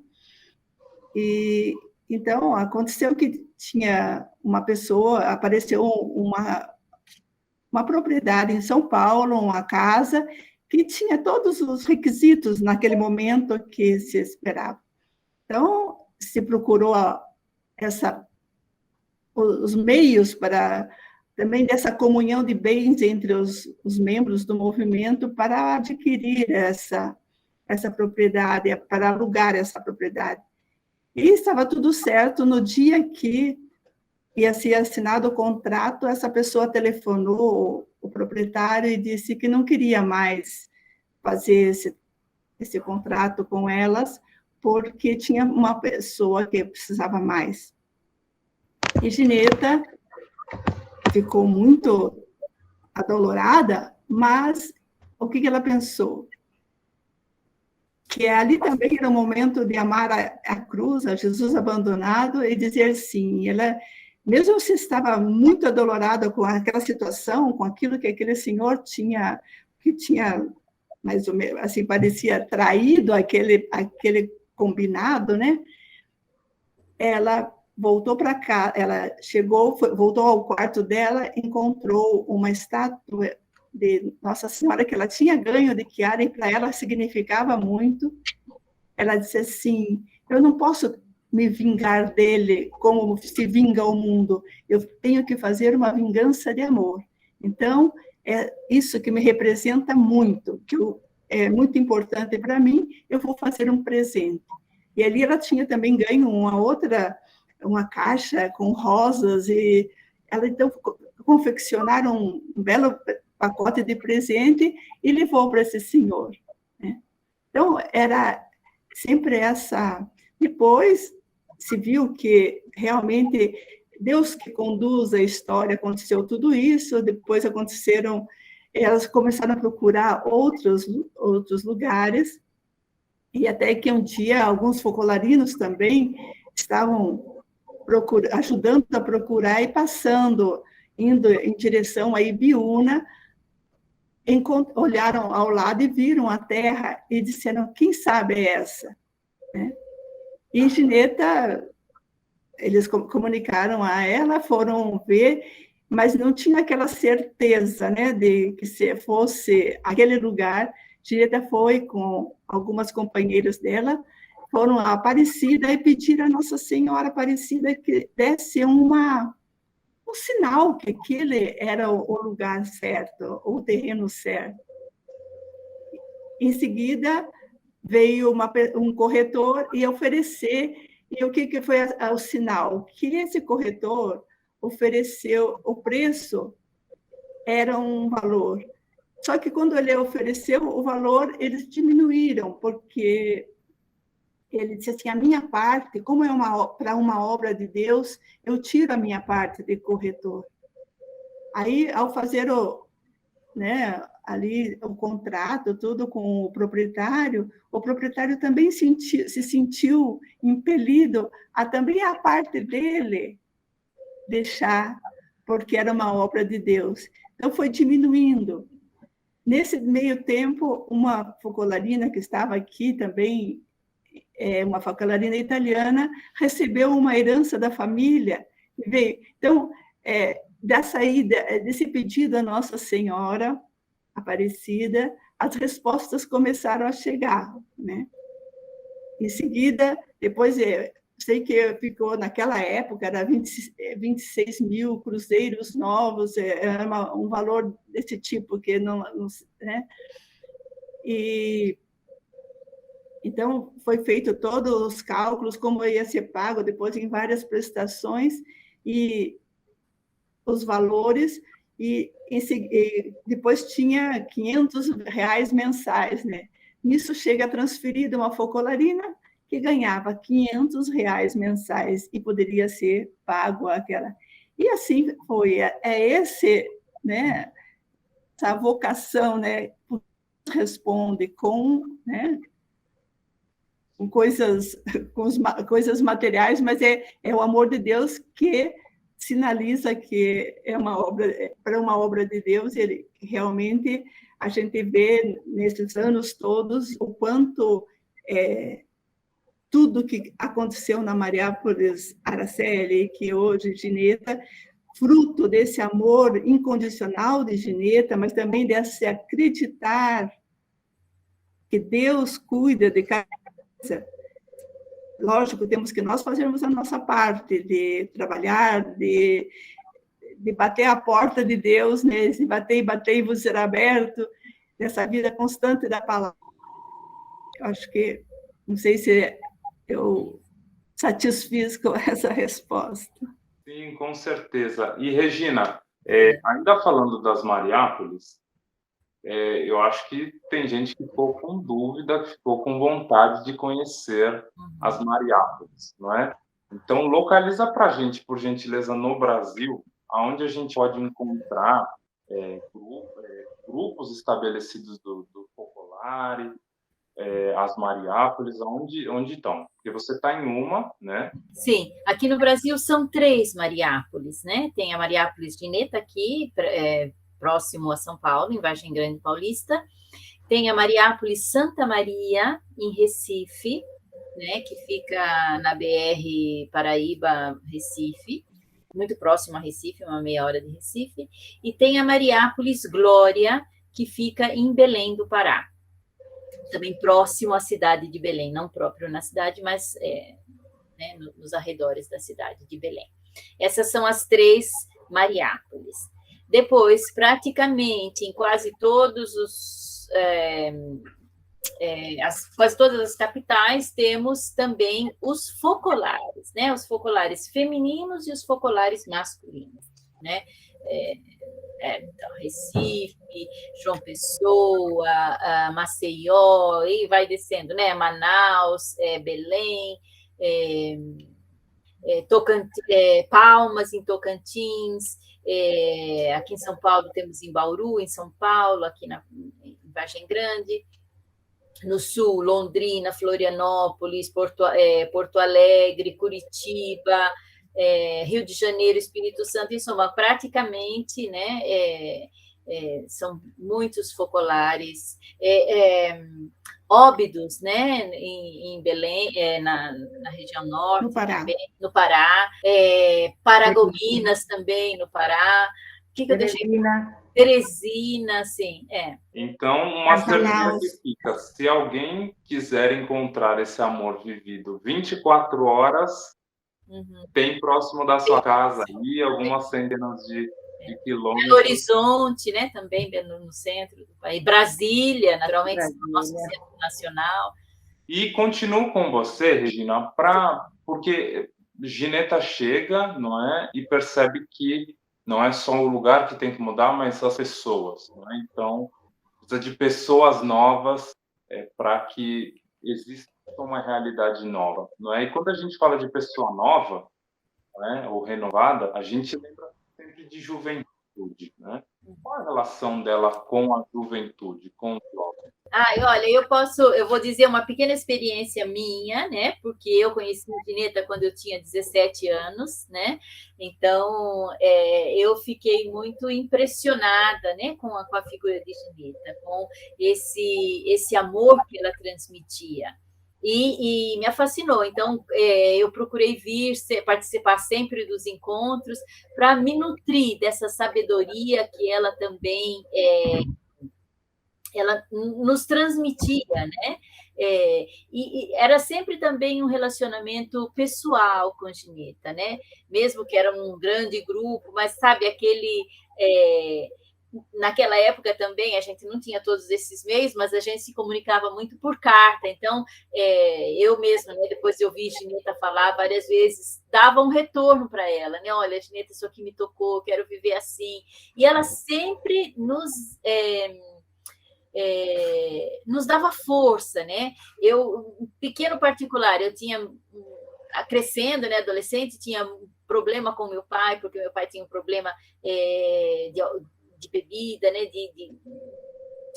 E então aconteceu que tinha uma pessoa, apareceu uma propriedade em São Paulo, uma casa, que tinha todos os requisitos naquele momento que se esperava. Então, se procurou os meios para também dessa comunhão de bens entre os membros do movimento para adquirir essa propriedade, para alugar essa propriedade. E estava tudo certo. No dia que ia ser assinado o contrato, essa pessoa telefonou o proprietário e disse que não queria mais fazer esse contrato com elas, porque tinha uma pessoa que precisava mais. E Gineta ficou muito adolorada, mas o que ela pensou? Que ali também era o momento de amar a cruz, a Jesus abandonado, e dizer sim. Ela, mesmo se estava muito adolorada com aquela situação, com aquilo que aquele senhor tinha, que tinha, mais ou menos, assim, parecia traído aquele combinado, né? Ela voltou para cá, ela voltou ao quarto dela, encontrou uma estátua de Nossa Senhora que ela tinha ganho de Chiara, e para ela significava muito. Ela disse assim: eu não posso me vingar dele como se vinga o mundo, eu tenho que fazer uma vingança de amor. Então, é isso que me representa muito, é muito importante para mim, eu vou fazer um presente. E ali ela tinha também ganho uma caixa com rosas, e ela então confeccionaram um belo pacote de presente e levou para esse senhor, né? Então, era sempre essa... Depois se viu que realmente Deus que conduz a história, aconteceu tudo isso, depois elas começaram a procurar outros lugares, e até que um dia alguns focolarinos também estavam ajudando a procurar e indo em direção a Ibiúna, olharam ao lado e viram a terra e disseram: quem sabe é essa? Né? E Gineta, eles comunicaram a ela, foram ver, mas não tinha aquela certeza, né, de que se fosse aquele lugar. Gineta foi com algumas companheiras dela, foram a Aparecida e pediram a Nossa Senhora Aparecida que desse um sinal que aquele era o lugar certo, o terreno certo. Em seguida, veio um corretor e oferecer, e o que foi o sinal? Que esse corretor ofereceu, o preço era um valor. Só que quando ele ofereceu o valor, eles diminuíram, porque ele disse assim: a minha parte, como é para uma obra de Deus, eu tiro a minha parte de corretor. Aí, ao fazer ali o contrato, tudo com o proprietário também se sentiu impelido a também a parte dele deixar, porque era uma obra de Deus. Então, foi diminuindo. Nesse meio tempo, uma focolarina que estava aqui também, uma focolarina italiana, recebeu uma herança da família. Então, desse pedido à Nossa Senhora Aparecida, as respostas começaram a chegar, né? Em seguida, depois, sei que ficou, naquela época, era 26 mil cruzeiros novos, era um valor desse tipo, que não, né? E então, foi feito todos os cálculos, como ia ser pago depois em várias prestações, e os valores, e depois tinha R$500 mensais, né? Nisso chega a transferir de uma focolarina que ganhava R$500 mensais e poderia ser pago aquela. E assim foi. Né, essa vocação, né, responde com, né, com coisas materiais, mas é o amor de Deus que sinaliza que para uma obra de Deus. Ele realmente, a gente vê nesses anos todos o quanto tudo que aconteceu na Mariápolis Araceli, que hoje Gineta, fruto desse amor incondicional de Gineta, mas também desse acreditar que Deus cuida de cada coisa. Lógico, temos que nós fazermos a nossa parte de trabalhar, de bater a porta de Deus, né? Se bater e bater e vos será aberto, nessa vida constante da palavra. Eu acho que, não sei se eu satisfiz com essa resposta. Sim, com certeza. E, Regina, ainda falando das Mariápolis, eu acho que tem gente que ficou com dúvida, que ficou com vontade de conhecer as Mariápolis, não é? Então, localiza para a gente, por gentileza, no Brasil, aonde a gente pode encontrar grupos estabelecidos do Focolare, as Mariápolis, onde estão? Porque você está em uma, né? Sim, aqui no Brasil são 3 Mariápolis, né? Tem a Mariápolis Gineta aqui, próximo a São Paulo, em Vargem Grande Paulista. Tem a Mariápolis Santa Maria, em Recife, né? Que fica na BR Paraíba-Recife, muito próximo a Recife, uma meia hora de Recife. E tem a Mariápolis Glória, que fica em Belém do Pará, também próximo à cidade de Belém, não próprio na cidade, mas né, nos arredores da cidade de Belém. Essas são as 3 Mariápolis. Depois, praticamente em quase todos quase todas as capitais, temos também os focolares, né? Os focolares femininos e os focolares masculinos, né? Então, Recife, João Pessoa, Maceió, e vai descendo, né? Manaus, Belém, Palmas, em Tocantins, aqui em São Paulo temos em Bauru, em São Paulo, aqui em Vargem Grande, no sul, Londrina, Florianópolis, Porto Alegre, Curitiba, Rio de Janeiro, Espírito Santo, em suma, praticamente, né, são muitos focolares, Óbidos, né, em Belém, na região norte, No Pará. também, no Pará, Paragominas também, no Pará. O que eu deixei? Teresina, sim, Então, uma certeza que fica, se alguém quiser encontrar esse amor vivido 24 horas, tem próximo da sua casa aí, algumas centenas de quilômetros. Belo Horizonte, né, também no centro do país. Brasília, naturalmente, no nosso centro nacional. E continuo com você, Regina, porque Gineta chega, não é, e percebe que não é só o lugar que tem que mudar, mas as pessoas, não é? Então, precisa de pessoas novas para que exista uma realidade nova, não é? E quando a gente fala de pessoa nova, né, ou renovada, a gente lembra sempre de juventude, né? Qual a relação dela com a juventude, com o jovem? Olha, eu vou dizer uma pequena experiência minha, né? Porque eu conheci a Gineta quando eu tinha 17 anos, né? Então, eu fiquei muito impressionada, né, com a figura de Gineta, com esse amor que ela transmitia. E me fascinou. Então, eu procurei participar sempre dos encontros para me nutrir dessa sabedoria que ela também ela nos transmitia, né? E era sempre também um relacionamento pessoal com Gineta, né? Mesmo que era um grande grupo, mas sabe, naquela época também a gente não tinha todos esses meios, mas a gente se comunicava muito por carta. Então, eu mesma, né, depois de ouvir Gineta falar várias vezes, dava um retorno para ela, né? Olha, Gineta, isso aqui me tocou, quero viver assim. E ela sempre nos dava força, né? Um pequeno particular, eu tinha, crescendo, né, adolescente, tinha um problema com meu pai, porque meu pai tinha um problema de bebida, né, de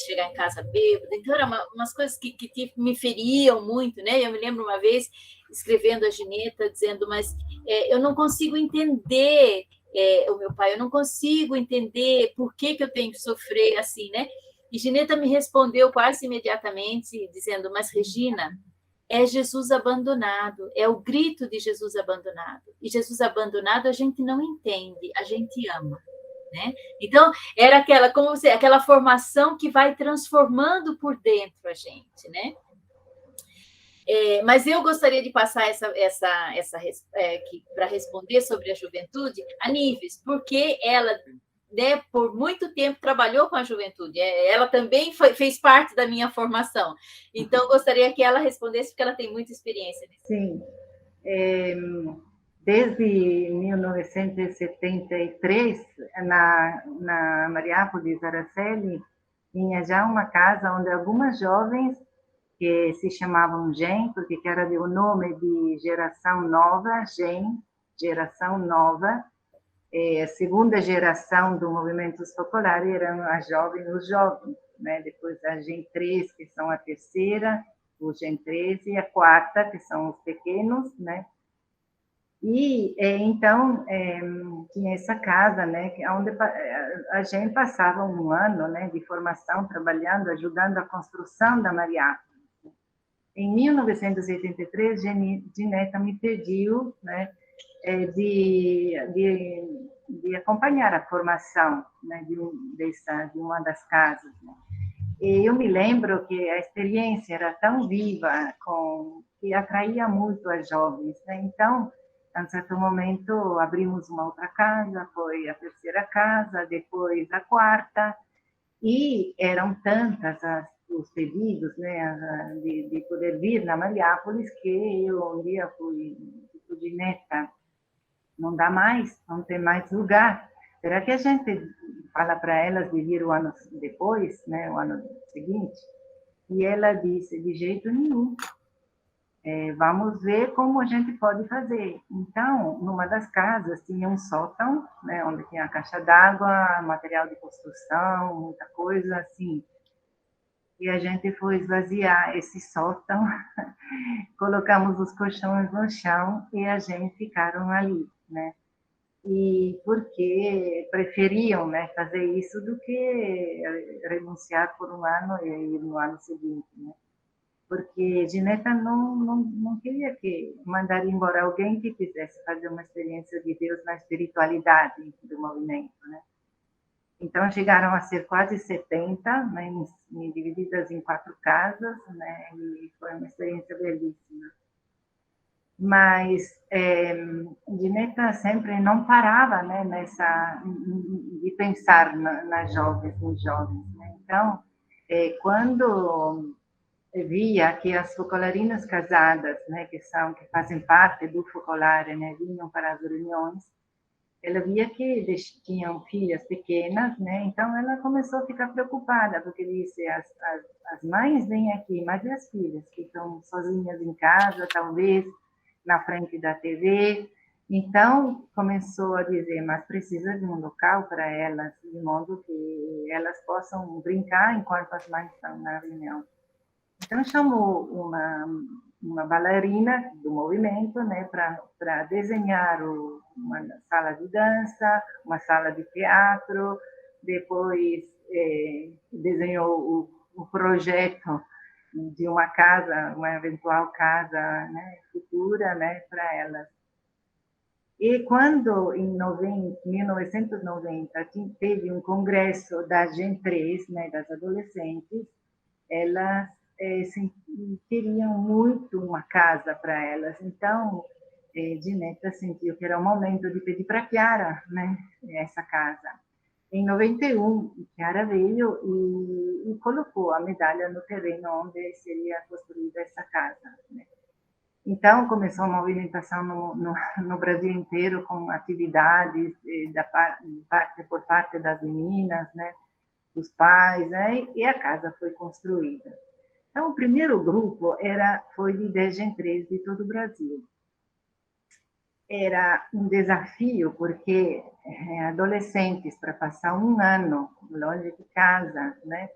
chegar em casa bêbado. Então, eram umas coisas que me feriam muito, né? Eu me lembro uma vez escrevendo a Gineta, dizendo, mas eu não consigo entender o meu pai, eu não consigo entender por que eu tenho que sofrer assim, né? E Gineta me respondeu quase imediatamente, dizendo, mas, Regina, é Jesus abandonado, é o grito de Jesus abandonado. E Jesus abandonado a gente não entende, a gente ama. né? Então, era aquela formação que vai transformando por dentro a gente, né? Mas eu gostaria de passar para responder sobre a juventude a Nives, porque ela, né, por muito tempo trabalhou com a juventude, ela também fez parte da minha formação. Então, gostaria que ela respondesse, porque ela tem muita experiência nisso. Sim. Desde 1973, na Mariápolis, Araceli, tinha já uma casa onde algumas jovens que se chamavam GEM, porque era o nome de Geração Nova, GEM, Geração Nova. A segunda geração do movimento Focolare eram os jovens, né? Depois a GEM 3, que são a terceira, o GEM 13, e a quarta, que são os pequenos, né? E então tinha essa casa, né, onde a gente passava um ano, né, de formação, trabalhando, ajudando a construção da Mariápolis. Em 1983, Gineta me pediu, né, de acompanhar a formação, né, de uma das casas. Né. E eu me lembro que a experiência era tão viva, que atraía muito as jovens. Né. Então, em certo momento, abrimos uma outra casa, foi a terceira casa, depois a quarta, e eram tantas os pedidos, né, de poder vir na Mariápolis, que eu um dia fui de neta, não dá mais, não tem mais lugar. Será que a gente fala para elas de vir o ano depois, né, o ano seguinte? E ela disse, de jeito nenhum. Vamos ver como a gente pode fazer. Então, numa das casas tinha um sótão, né, onde tinha a caixa d'água, material de construção, muita coisa assim. E a gente foi esvaziar esse sótão, colocamos os colchões no chão e a gente ficaram ali, né? E porque preferiam, né, fazer isso do que renunciar por um ano e ir no ano seguinte, né? Porque Gineta não queria mandar embora alguém que quisesse fazer uma experiência de Deus na espiritualidade do movimento, né? Então, chegaram a ser quase 70, né, divididas em 4 casas, né, e foi uma experiência belíssima. Mas Gineta sempre não parava, né, de pensar nos jovens. Né? Então, quando via que as focolarinas casadas, né, que fazem parte do Focolare, né, vinham para as reuniões, ela via que tinham filhas pequenas, né, então ela começou a ficar preocupada, porque disse, as mães vêm aqui, mas e as filhas que estão sozinhas em casa, talvez na frente da TV? Então começou a dizer, mas precisa de um local para elas, de modo que elas possam brincar enquanto as mães estão na reunião. Então, chamou uma bailarina do movimento, né, para desenhar uma sala de dança, uma sala de teatro, depois desenhou o projeto de uma casa, uma eventual casa, né, futura, né, para elas. E quando, em 1990, teve um congresso da GEM 3, né, das adolescentes, elas queriam muito uma casa para elas. Então, Gineta sentiu que era o momento de pedir para Chiara, né, essa casa. Em 91, Chiara veio e colocou a medalha no terreno onde seria construída essa casa. Né. Então, começou a movimentação no Brasil inteiro, com atividades por parte das meninas, né, dos pais, né, e a casa foi construída. Então, o primeiro grupo foi de 10 em 3 de todo o Brasil. Era um desafio, porque adolescentes, para passar um ano longe de casa, né?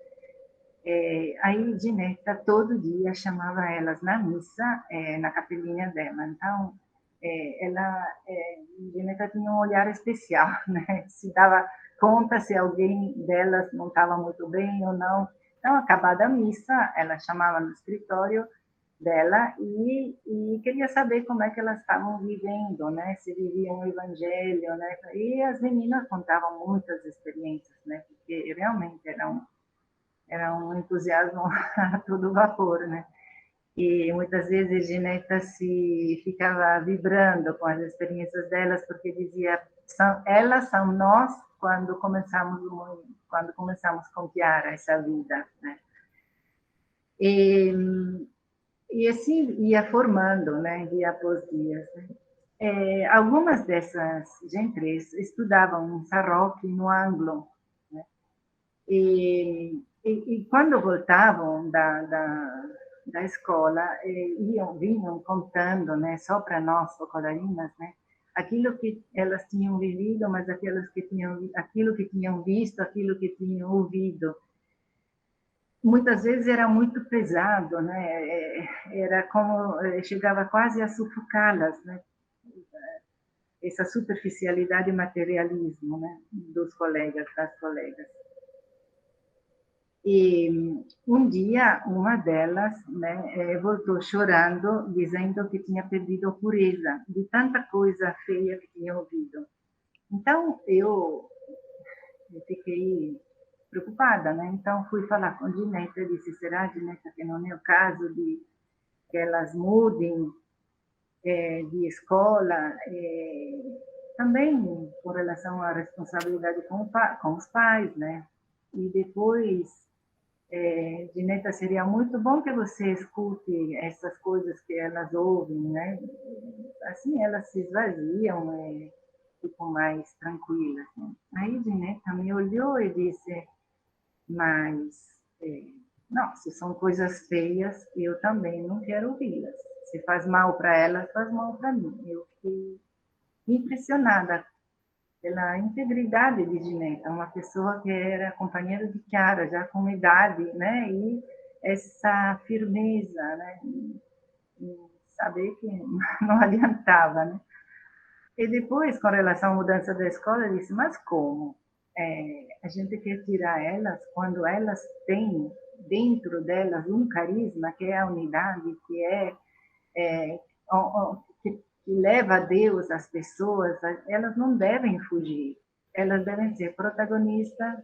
Aí Gineta todo dia chamava elas na missa, na capelinha dela. Então, Gineta tinha um olhar especial, né? Se dava conta se alguém delas não estava muito bem ou não. Então, acabada a missa, ela chamava no escritório dela e queria saber como é que elas estavam vivendo, né? Se viviam o evangelho, né? E as meninas contavam muitas experiências, né? Porque realmente era um entusiasmo a todo vapor, né? E muitas vezes Gineta se ficava vibrando com as experiências delas, porque dizia, elas são nós quando começamos a confiar essa vida, né? E, e assim ia formando, né, dia após dia. Algumas dessas gentes estudavam em Sarroque, no Anglo, né? E quando voltavam da escola, vinham contando, né, só para nós, focolarinas, né, aquilo que elas tinham vivido, mas aquilo que tinham visto, aquilo que tinham ouvido. Muitas vezes era muito pesado, né? Era como chegava quase a sufocá-las, né? Essa superficialidade e materialismo, né? Dos colegas, das colegas. E um dia uma delas, né, voltou chorando, dizendo que tinha perdido a pureza de tanta coisa feia que tinha ouvido. Então eu fiquei preocupada, né? Então fui falar com Gineta e disse: será, Gineta, que não é o caso de que elas mudem de escola? Também com relação à responsabilidade com os pais, né? E depois, Gineta, seria muito bom que você escute essas coisas que elas ouvem, né? Assim elas se esvaziam, ficam mais tranquilas, né? Aí Gineta me olhou e disse: mas, não, se são coisas feias, eu também não quero ouvi-las. Se faz mal para elas, faz mal para mim. Eu fiquei impressionada pela integridade de Gineta, uma pessoa que era companheira de Chiara, já com idade, né? E essa firmeza, né? E saber que não adiantava, né? E depois, com relação à mudança da escola, eu disse: mas como? A gente quer tirar elas quando elas têm dentro delas um carisma que é a unidade, que leva a Deus as pessoas. Elas não devem fugir, elas devem ser protagonistas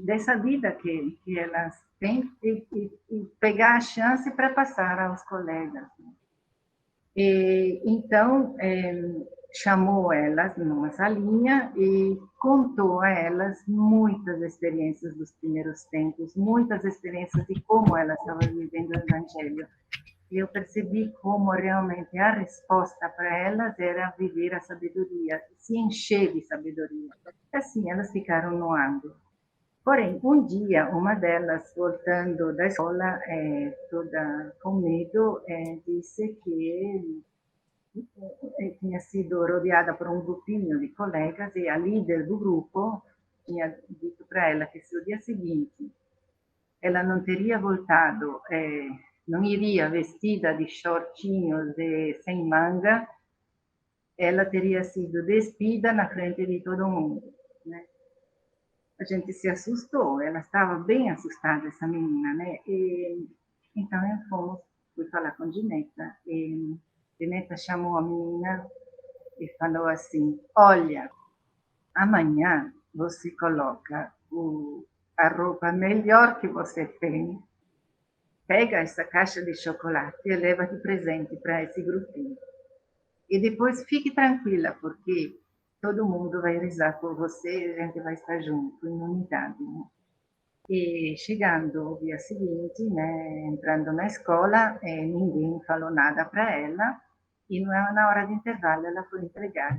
dessa vida que elas têm e pegar a chance para passar aos colegas. Então, chamou elas numa salinha e contou a elas muitas experiências dos primeiros tempos, muitas experiências de como elas estavam vivendo o Evangelho. E eu percebi como realmente a resposta para elas era viver a sabedoria, se encher de sabedoria. Assim, elas ficaram no ângulo. Porém, um dia, uma delas, voltando da escola, toda com medo, disse que tinha sido rodeada por um grupinho de colegas e a líder do grupo tinha dito para ela que se o dia seguinte ela não teria voltado, não iria vestida de shortinhos e sem manga, ela teria sido despida na frente de todo mundo, né? A gente se assustou, ela estava bem assustada, essa menina, né? E, então, fui falar com Gineta, e Gineta chamou a menina e falou assim: olha, amanhã você coloca a roupa melhor que você tem, pega essa caixa de chocolate e leva de presente para esse grupinho. E depois fique tranquila, porque todo mundo vai rezar por você e a gente vai estar junto, em unidade, né? E chegando o dia seguinte, né, entrando na escola, ninguém falou nada para ela, e na hora de intervalo ela foi entregar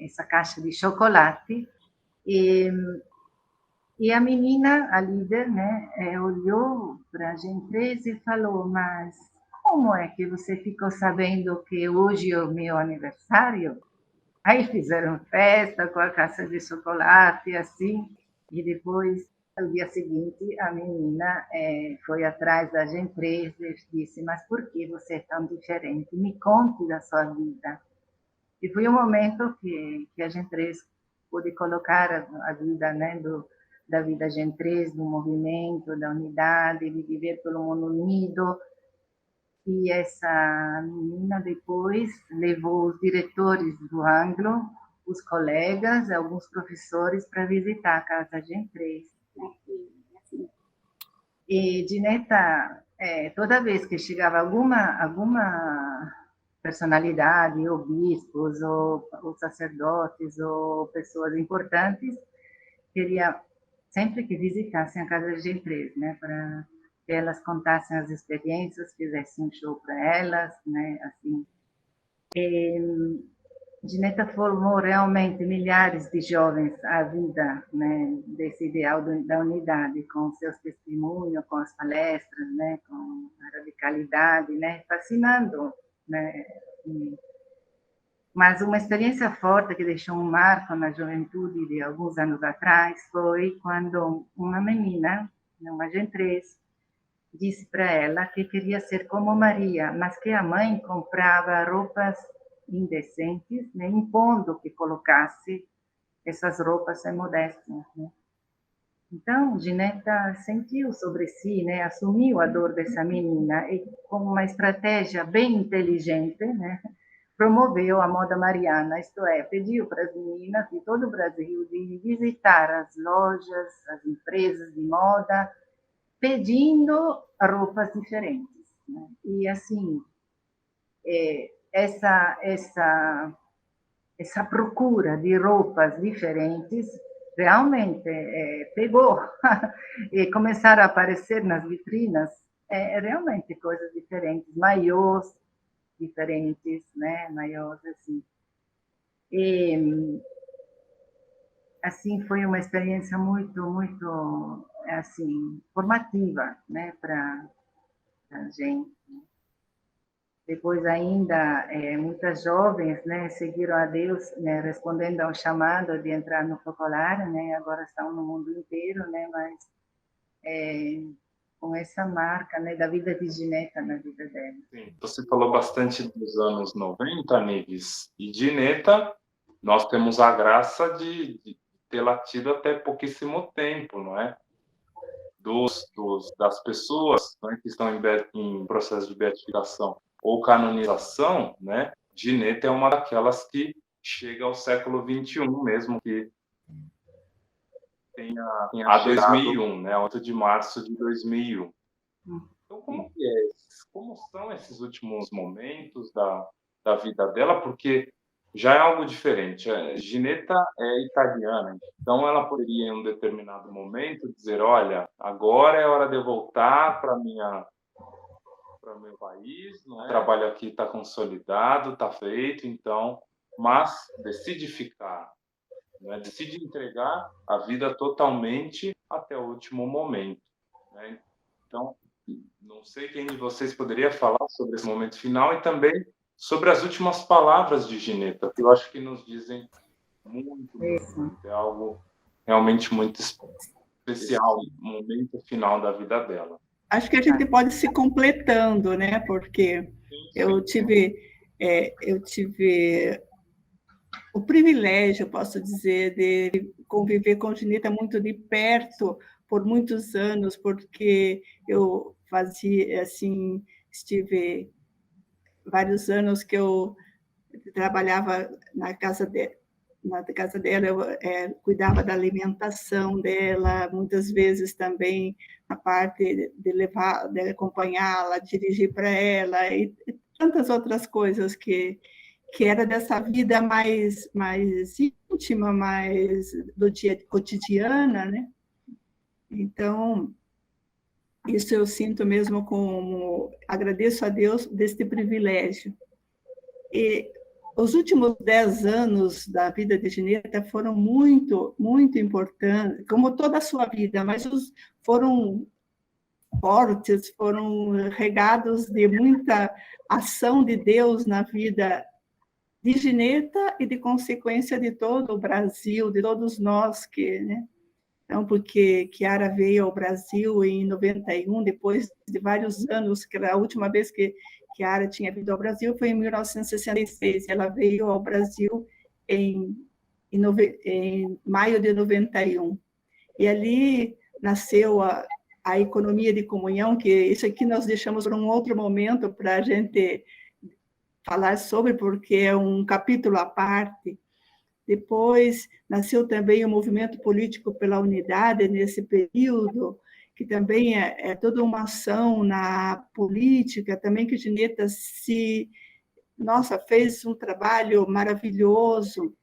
essa caixa de chocolate, e a menina, a líder, né, olhou para a gente e falou: mas como é que você ficou sabendo que hoje é o meu aniversário? Aí fizeram festa com a caixa de chocolate, assim, e depois, no dia seguinte, a menina foi atrás da gente e disse: mas por que você é tão diferente? Me conte da sua vida. E foi um momento que a gente pôde colocar a vida, né, da vida Gen 3, do movimento, da unidade, de viver pelo mundo unido. E essa menina depois levou os diretores do Anglo, os colegas, alguns professores para visitar a casa Gen 3. E Ginetta, toda vez que chegava alguma personalidade, ou bispos, ou sacerdotes, ou pessoas importantes, queria sempre que visitassem a casa Gen 3, né, para que elas contassem as experiências, fizessem um show para elas, né, assim. Ginetta formou realmente milhares de jovens à vida, né, desse ideal da unidade, com seus testemunhos, com as palestras, né, com a radicalidade, né, fascinando, né. Mas uma experiência forte que deixou um marco na juventude de alguns anos atrás foi quando uma menina, uma Gen 3, disse para ela que queria ser como Maria, mas que a mãe comprava roupas indecentes, né, impondo que colocasse essas roupas sem modéstia, né? Então, Ginetta sentiu sobre si, né, assumiu a dor dessa menina e, com uma estratégia bem inteligente, né, promoveu a moda mariana, isto é, pediu para as meninas de todo o Brasil de visitar as lojas, as empresas de moda, pedindo roupas diferentes, né? E assim, essa procura de roupas diferentes realmente pegou e começaram a aparecer nas vitrinas realmente coisas diferentes, maiôs diferentes, né, maiôs assim. E assim foi uma experiência muito assim formativa, né, para a gente. Depois ainda muitas jovens, né, seguiram a Deus, né, respondendo ao chamado de entrar no focolar, né, agora estão no mundo inteiro, né, mas com essa marca, né, da vida de Ginetta na vida dela. Sim, você falou bastante dos anos 90, Nives, e Ginetta, nós temos a graça de tê-la tido até pouquíssimo tempo, não é? Das pessoas, né, que estão em processo de beatificação ou canonização, né? Ginetta é uma daquelas que chega ao século XXI mesmo, que tem a 2001, né? 8 de março de 2001. Então, como são esses últimos momentos da vida dela? Porque já é algo diferente. Ginetta é italiana, então ela poderia, em um determinado momento, dizer: olha, agora é hora de eu voltar para o meu país, não é? O trabalho aqui está consolidado, está feito, então, mas decide ficar, né? Decide entregar a vida totalmente até o último momento, né? Então, não sei quem de vocês poderia falar sobre esse momento final e também sobre as últimas palavras de Ginetta, que eu acho que nos dizem muito. É algo realmente muito especial, o momento final da vida dela. Acho que a gente pode se completando, né? Porque eu tive o privilégio, posso dizer, de conviver com Ginetta muito de perto por muitos anos, porque eu fazia, assim, estive vários anos que eu trabalhava na casa dela, eu cuidava da alimentação dela, muitas vezes também a parte de levar, de acompanhá-la, dirigir para ela e tantas outras coisas que era dessa vida mais íntima, mais do dia cotidiana, né? Então, isso eu sinto mesmo como agradeço a Deus deste privilégio. E os últimos 10 anos da vida de Ginetta foram muito importantes, como toda a sua vida, mas foram fortes, foram regados de muita ação de Deus na vida de Ginetta e de consequência de todo o Brasil, de todos nós que, né? Então, porque Chiara veio ao Brasil em 91, depois de vários anos, que a última vez que Chiara tinha vindo ao Brasil foi em 1966. Ela veio ao Brasil em maio de 91. E ali nasceu a economia de comunhão, que isso aqui nós deixamos para um outro momento para a gente falar sobre, porque é um capítulo à parte. Depois nasceu também o movimento político pela unidade nesse período, que também é toda uma ação na política, também que Gineta fez um trabalho maravilhoso.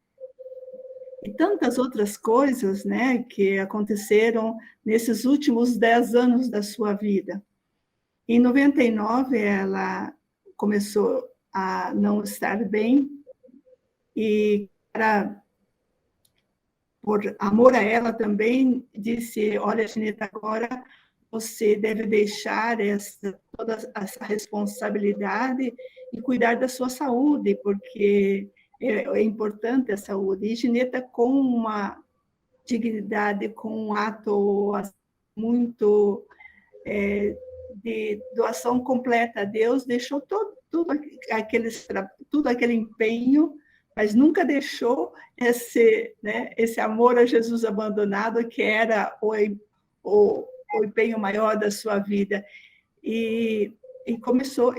E tantas outras coisas, né, que aconteceram nesses últimos 10 anos da sua vida. Em 99, ela começou a não estar bem, e por amor a ela também, disse: olha, Gineta, agora você deve deixar toda essa responsabilidade e cuidar da sua saúde, porque é importante a saúde. E Gineta, com uma dignidade, com um ato muito de doação completa a Deus, deixou tudo aquele empenho, mas nunca deixou esse amor a Jesus abandonado, que era o empenho maior da sua vida. E começou a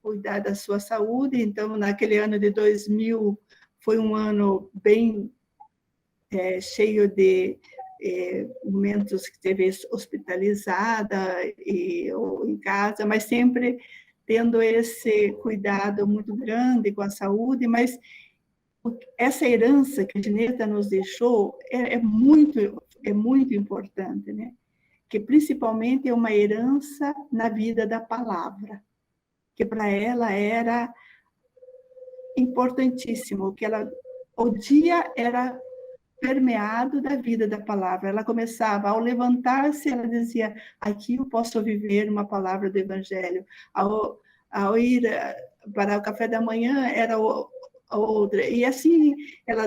cuidar da sua saúde. Então, naquele ano de 2000, foi um ano bem cheio de momentos que esteve hospitalizada ou em casa, mas sempre tendo esse cuidado muito grande com a saúde. Mas essa herança que a Gineta nos deixou é muito importante, né? Que principalmente é uma herança na vida da palavra, que para ela era importantíssimo, que o dia era permeado da vida da palavra. Ela começava, ao levantar-se, ela dizia: aqui eu posso viver uma palavra do Evangelho. Ao ir para o café da manhã, era outra. E assim, ela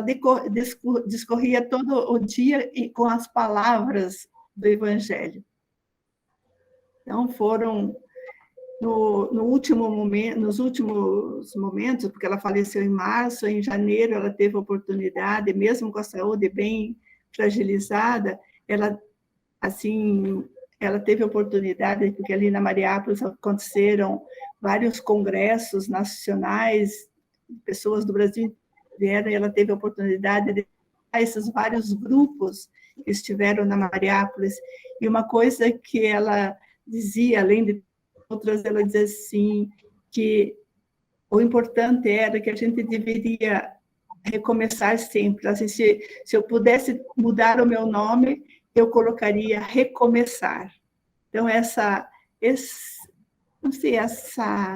discorria todo o dia com as palavras do Evangelho. Então, foram nos últimos momentos, porque ela faleceu em março, em janeiro ela teve a oportunidade, mesmo com a saúde bem fragilizada, ela teve a oportunidade, porque ali na Mariápolis aconteceram vários congressos nacionais, pessoas do Brasil vieram, e ela teve a oportunidade de esses vários grupos que estiveram na Mariápolis. E uma coisa que ela dizia, além de outras, ela dizia assim, que o importante era que a gente deveria recomeçar sempre. Assim, se eu pudesse mudar o meu nome, eu colocaria recomeçar. Então, essa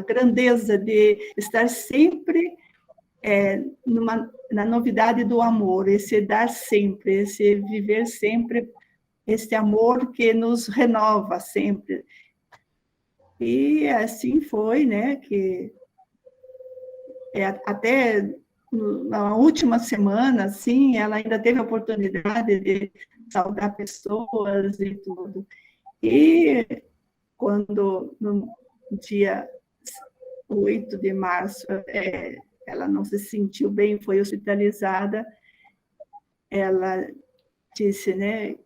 grandeza de estar sempre na novidade do amor, esse dar sempre, esse viver sempre, esse amor que nos renova sempre. E assim foi, né, que até na última semana, assim, ela ainda teve a oportunidade de saudar pessoas e tudo. E quando, no dia 8 de março, ela não se sentiu bem, foi hospitalizada, ela disse, né,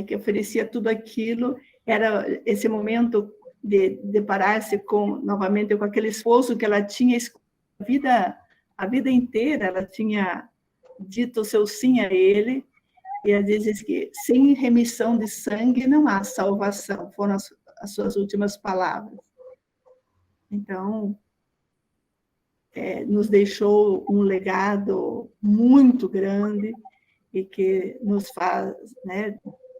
que oferecia tudo aquilo, era esse momento de deparar-se novamente com aquele esposo que ela tinha a vida inteira, ela tinha dito o seu sim a ele, e ela diz que sem remissão de sangue não há salvação, foram as suas últimas palavras. Então, nos deixou um legado muito grande e que nos faz, né,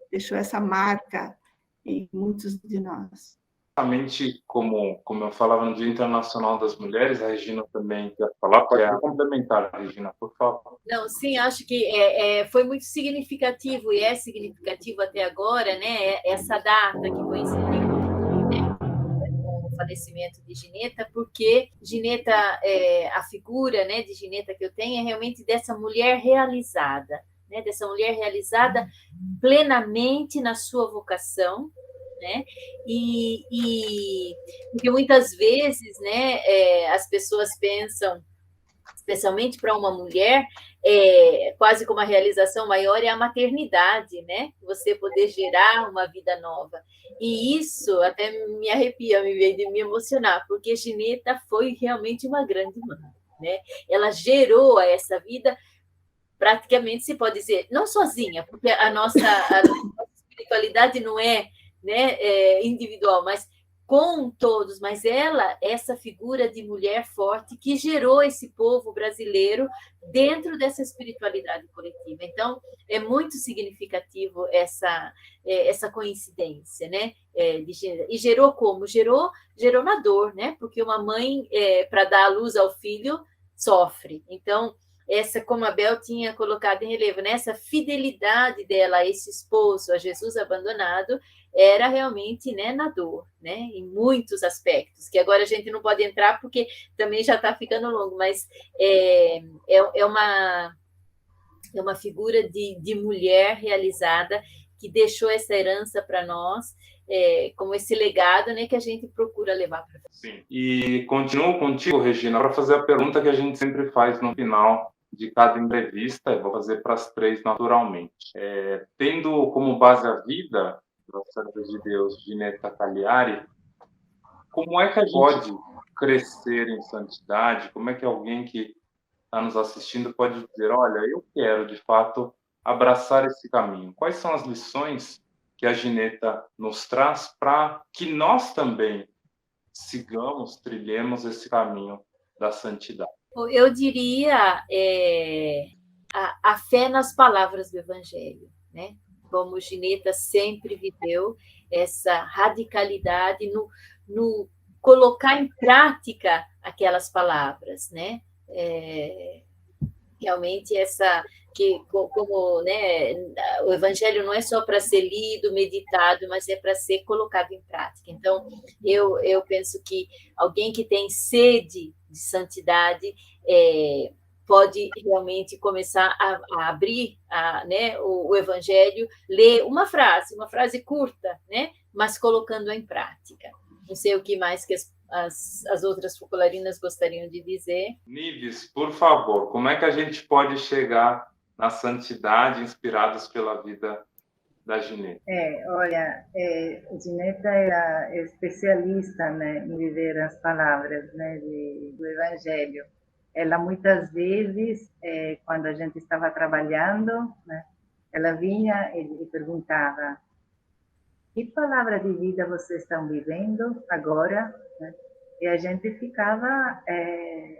deixou essa marca em muitos de nós. Exatamente como eu falava no Dia Internacional das Mulheres, a Regina também quer falar, pode complementar, Regina, por favor. Não, sim, acho que foi muito significativo, e é significativo até agora, né, essa data que coincidiu, né, com o falecimento de Gineta, porque Gineta, a figura, né, de Gineta que eu tenho é realmente dessa mulher realizada, né, dessa mulher realizada plenamente na sua vocação, né? E porque muitas vezes, né, as pessoas pensam especialmente para uma mulher, quase como a realização maior é a maternidade, né? Você poder gerar uma vida nova. E isso até me arrepia, me vem de me emocionar, porque Gineta foi realmente uma grande mãe, né? Ela gerou essa vida, praticamente se pode dizer, não sozinha, porque a nossa espiritualidade não é, né, individual, mas com todos, mas ela, essa figura de mulher forte que gerou esse povo brasileiro dentro dessa espiritualidade coletiva. Então, é muito significativo essa coincidência, né? E gerou como? Gerou na dor, né? Porque uma mãe, para dar a luz ao filho, sofre. Então, como a Bel tinha colocado em relevo, né? Essa fidelidade dela a esse esposo, a Jesus abandonado, era realmente, né, na dor, né, em muitos aspectos, que agora a gente não pode entrar porque também já está ficando longo, mas é uma figura de mulher realizada que deixou essa herança para nós, como esse legado, né, que a gente procura levar para frente. Sim, e continuo contigo, Regina, para fazer a pergunta que a gente sempre faz no final de cada entrevista, eu vou fazer para as três naturalmente. Tendo como base a vida da Serva de Deus, Gineta Cagliari, como é que a gente pode crescer em santidade? Como é que alguém que está nos assistindo pode dizer, olha, eu quero, de fato, abraçar esse caminho? Quais são as lições que a Gineta nos traz para que nós também sigamos, trilhemos esse caminho da santidade? Eu diria a fé nas palavras do Evangelho, né? Como Gineta sempre viveu, essa radicalidade no colocar em prática aquelas palavras, né? Realmente como, né, o Evangelho não é só para ser lido, meditado, mas é para ser colocado em prática. Então, eu penso que alguém que tem sede de santidade pode realmente começar a abrir né, o Evangelho, ler uma frase curta, né, mas colocando-a em prática. Não sei o que mais que as outras focolarinas gostariam de dizer. Nives, por favor, como é que a gente pode chegar na santidade inspirados pela vida da Gineta? Olha, Gineta era especialista, né, em viver as palavras, né, do Evangelho. Ela muitas vezes, quando a gente estava trabalhando, né, ela vinha e perguntava: que palavra de vida vocês estão vivendo agora? Né? E a gente ficava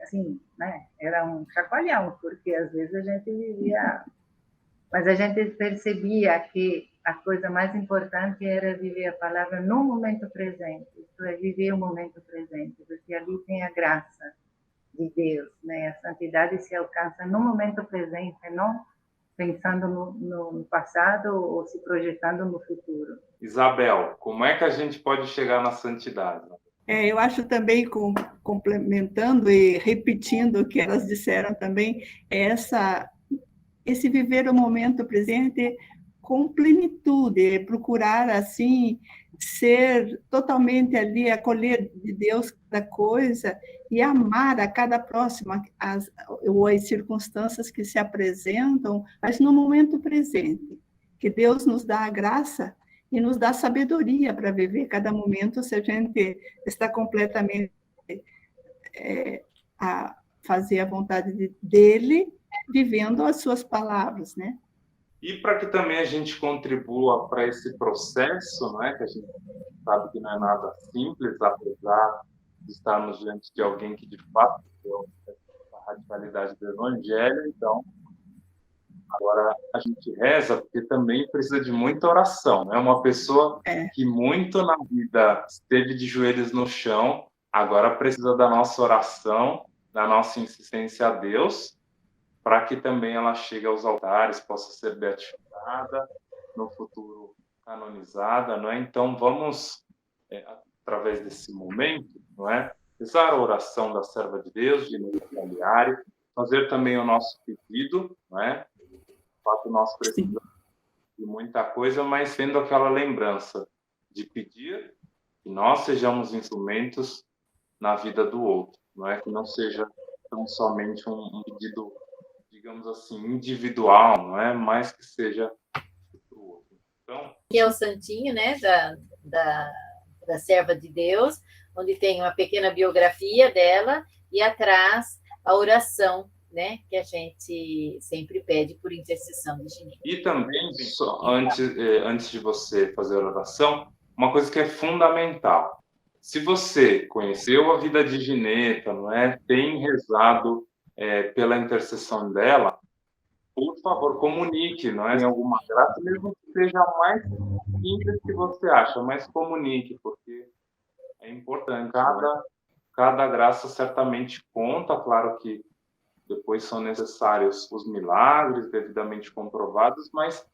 assim, né? Era um chacoalhão, porque às vezes a gente vivia, mas a gente percebia que a coisa mais importante era viver a palavra no momento presente, isto é, viver o momento presente, porque ali tem a graça de Deus, né? A santidade se alcança no momento presente, não pensando no passado ou se projetando no futuro. Isabel, como é que a gente pode chegar na santidade? Eu acho também, complementando e repetindo o que elas disseram também, esse viver o momento presente com plenitude, procurar, assim, ser totalmente ali, acolher de Deus cada coisa e amar a cada próxima as circunstâncias que se apresentam, mas no momento presente, que Deus nos dá a graça e nos dá sabedoria para viver cada momento, se a gente está completamente a fazer a vontade dele, vivendo as suas palavras, né? E para que também a gente contribua para esse processo, né, que a gente sabe que não é nada simples, apesar de estarmos diante de alguém que de fato deu a radicalidade do Evangelho, então agora a gente reza, porque também precisa de muita oração, né? Uma pessoa que muito na vida esteve de joelhos no chão, agora precisa da nossa oração, da nossa insistência a Deus, para que também ela chegue aos altares, possa ser beatificada, no futuro canonizada, não é? Então vamos, através desse momento, não é? Rezar a oração da serva de Deus, de Gineta Cagliari, fazer também o nosso pedido, não é? De fato, nós precisamos de muita coisa, mas tendo aquela lembrança de pedir que nós sejamos instrumentos na vida do outro, não é? Que não seja tão somente um pedido, digamos assim, individual, não é? Mas que seja para o outro. Então, que é o santinho, né, da serva de Deus, onde tem uma pequena biografia dela e atrás a oração, né, que a gente sempre pede por intercessão de Ginebra. e também, antes de você fazer a oração, uma coisa que é fundamental. Se você conheceu a vida de Gineta, não é? Tem rezado pela intercessão dela, por favor, comunique, não é? Tem alguma graça, mesmo que seja a mais simples que você acha, mas comunique, porque é importante. Cada graça certamente conta, claro que depois são necessários os milagres devidamente comprovados, mas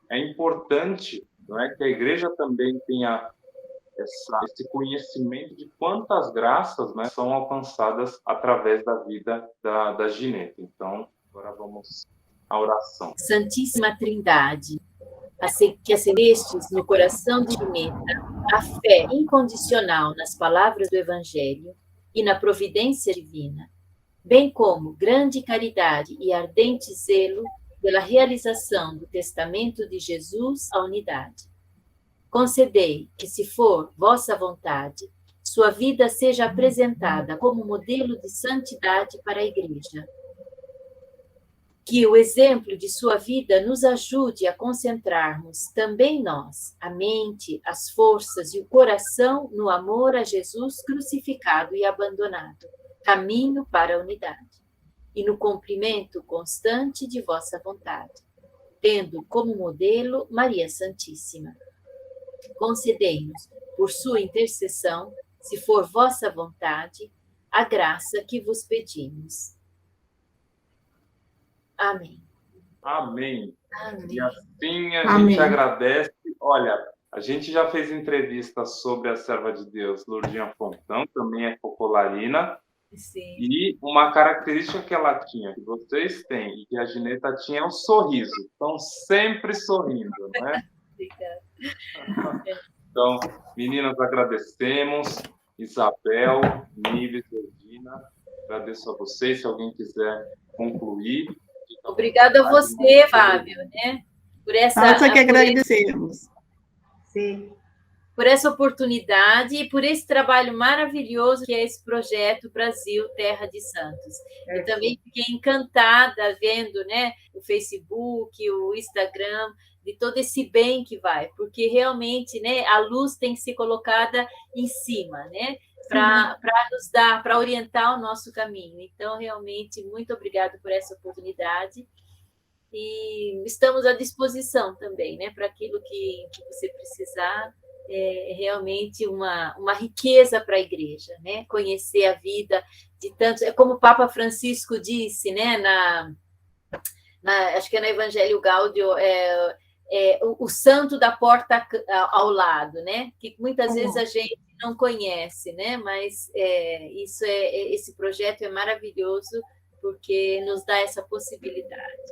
é importante, não é, que a igreja também tenha esse conhecimento de quantas graças, né, são alcançadas através da vida da Gineta. Então, agora vamos à oração. Santíssima Trindade, que acendestes no coração de Gineta a fé incondicional nas palavras do Evangelho e na providência divina, bem como grande caridade e ardente zelo pela realização do testamento de Jesus à unidade. Concedei que, se for vossa vontade, sua vida seja apresentada como modelo de santidade para a Igreja. Que o exemplo de sua vida nos ajude a concentrarmos também nós a mente, as forças e o coração no amor a Jesus crucificado e abandonado, caminho para a unidade, e no cumprimento constante de vossa vontade, tendo como modelo Maria Santíssima. Concedei-nos, por sua intercessão, se for vossa vontade, a graça que vos pedimos. Amém. Amém. Amém. E assim a Amém. gente agradece. Olha, a gente já fez entrevistas sobre a serva de Deus, Lourdinha Fontão, também é focolarina. Sim. E uma característica que ela tinha, que vocês têm, e que a Gineta tinha, é o sorriso. Estão sempre sorrindo, né? Obrigada. Então, meninas, agradecemos. Isabel, Nives, Regina, agradeço a vocês. Se alguém quiser concluir. Obrigada a você, Fábio, né? Por Nós é que agradecemos. Sim. por essa oportunidade e por esse trabalho maravilhoso que é esse projeto Brasil Terra de Santos. Eu também fiquei encantada vendo, né, o Facebook, o Instagram, de todo esse bem que vai, porque realmente, né, a luz tem que ser colocada em cima, né, para nos dar, para orientar o nosso caminho. Então, realmente, muito obrigada por essa oportunidade. E estamos à disposição também, né, para aquilo que você precisar. É realmente uma riqueza para a igreja, né? Conhecer a vida de tantos. É como o Papa Francisco disse, né? Acho que é no Evangelho Gáudio, o santo da porta ao lado, né? Que muitas vezes a gente não conhece, né? Mas esse projeto é maravilhoso porque nos dá essa possibilidade.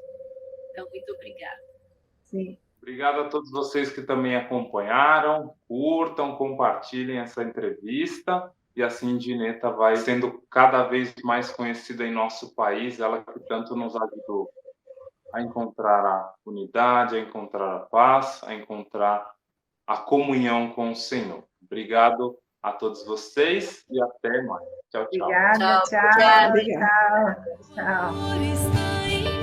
Então, muito obrigada. Sim. Obrigado a todos vocês que também acompanharam, curtam, compartilhem essa entrevista e assim Gineta vai sendo cada vez mais conhecida em nosso país, ela que tanto nos ajudou a encontrar a unidade, a encontrar a paz, a encontrar a comunhão com o Senhor. Obrigado a todos vocês e até mais. Tchau, tchau. Obrigada, Tchau, tchau. obrigada. Tchau. Tchau.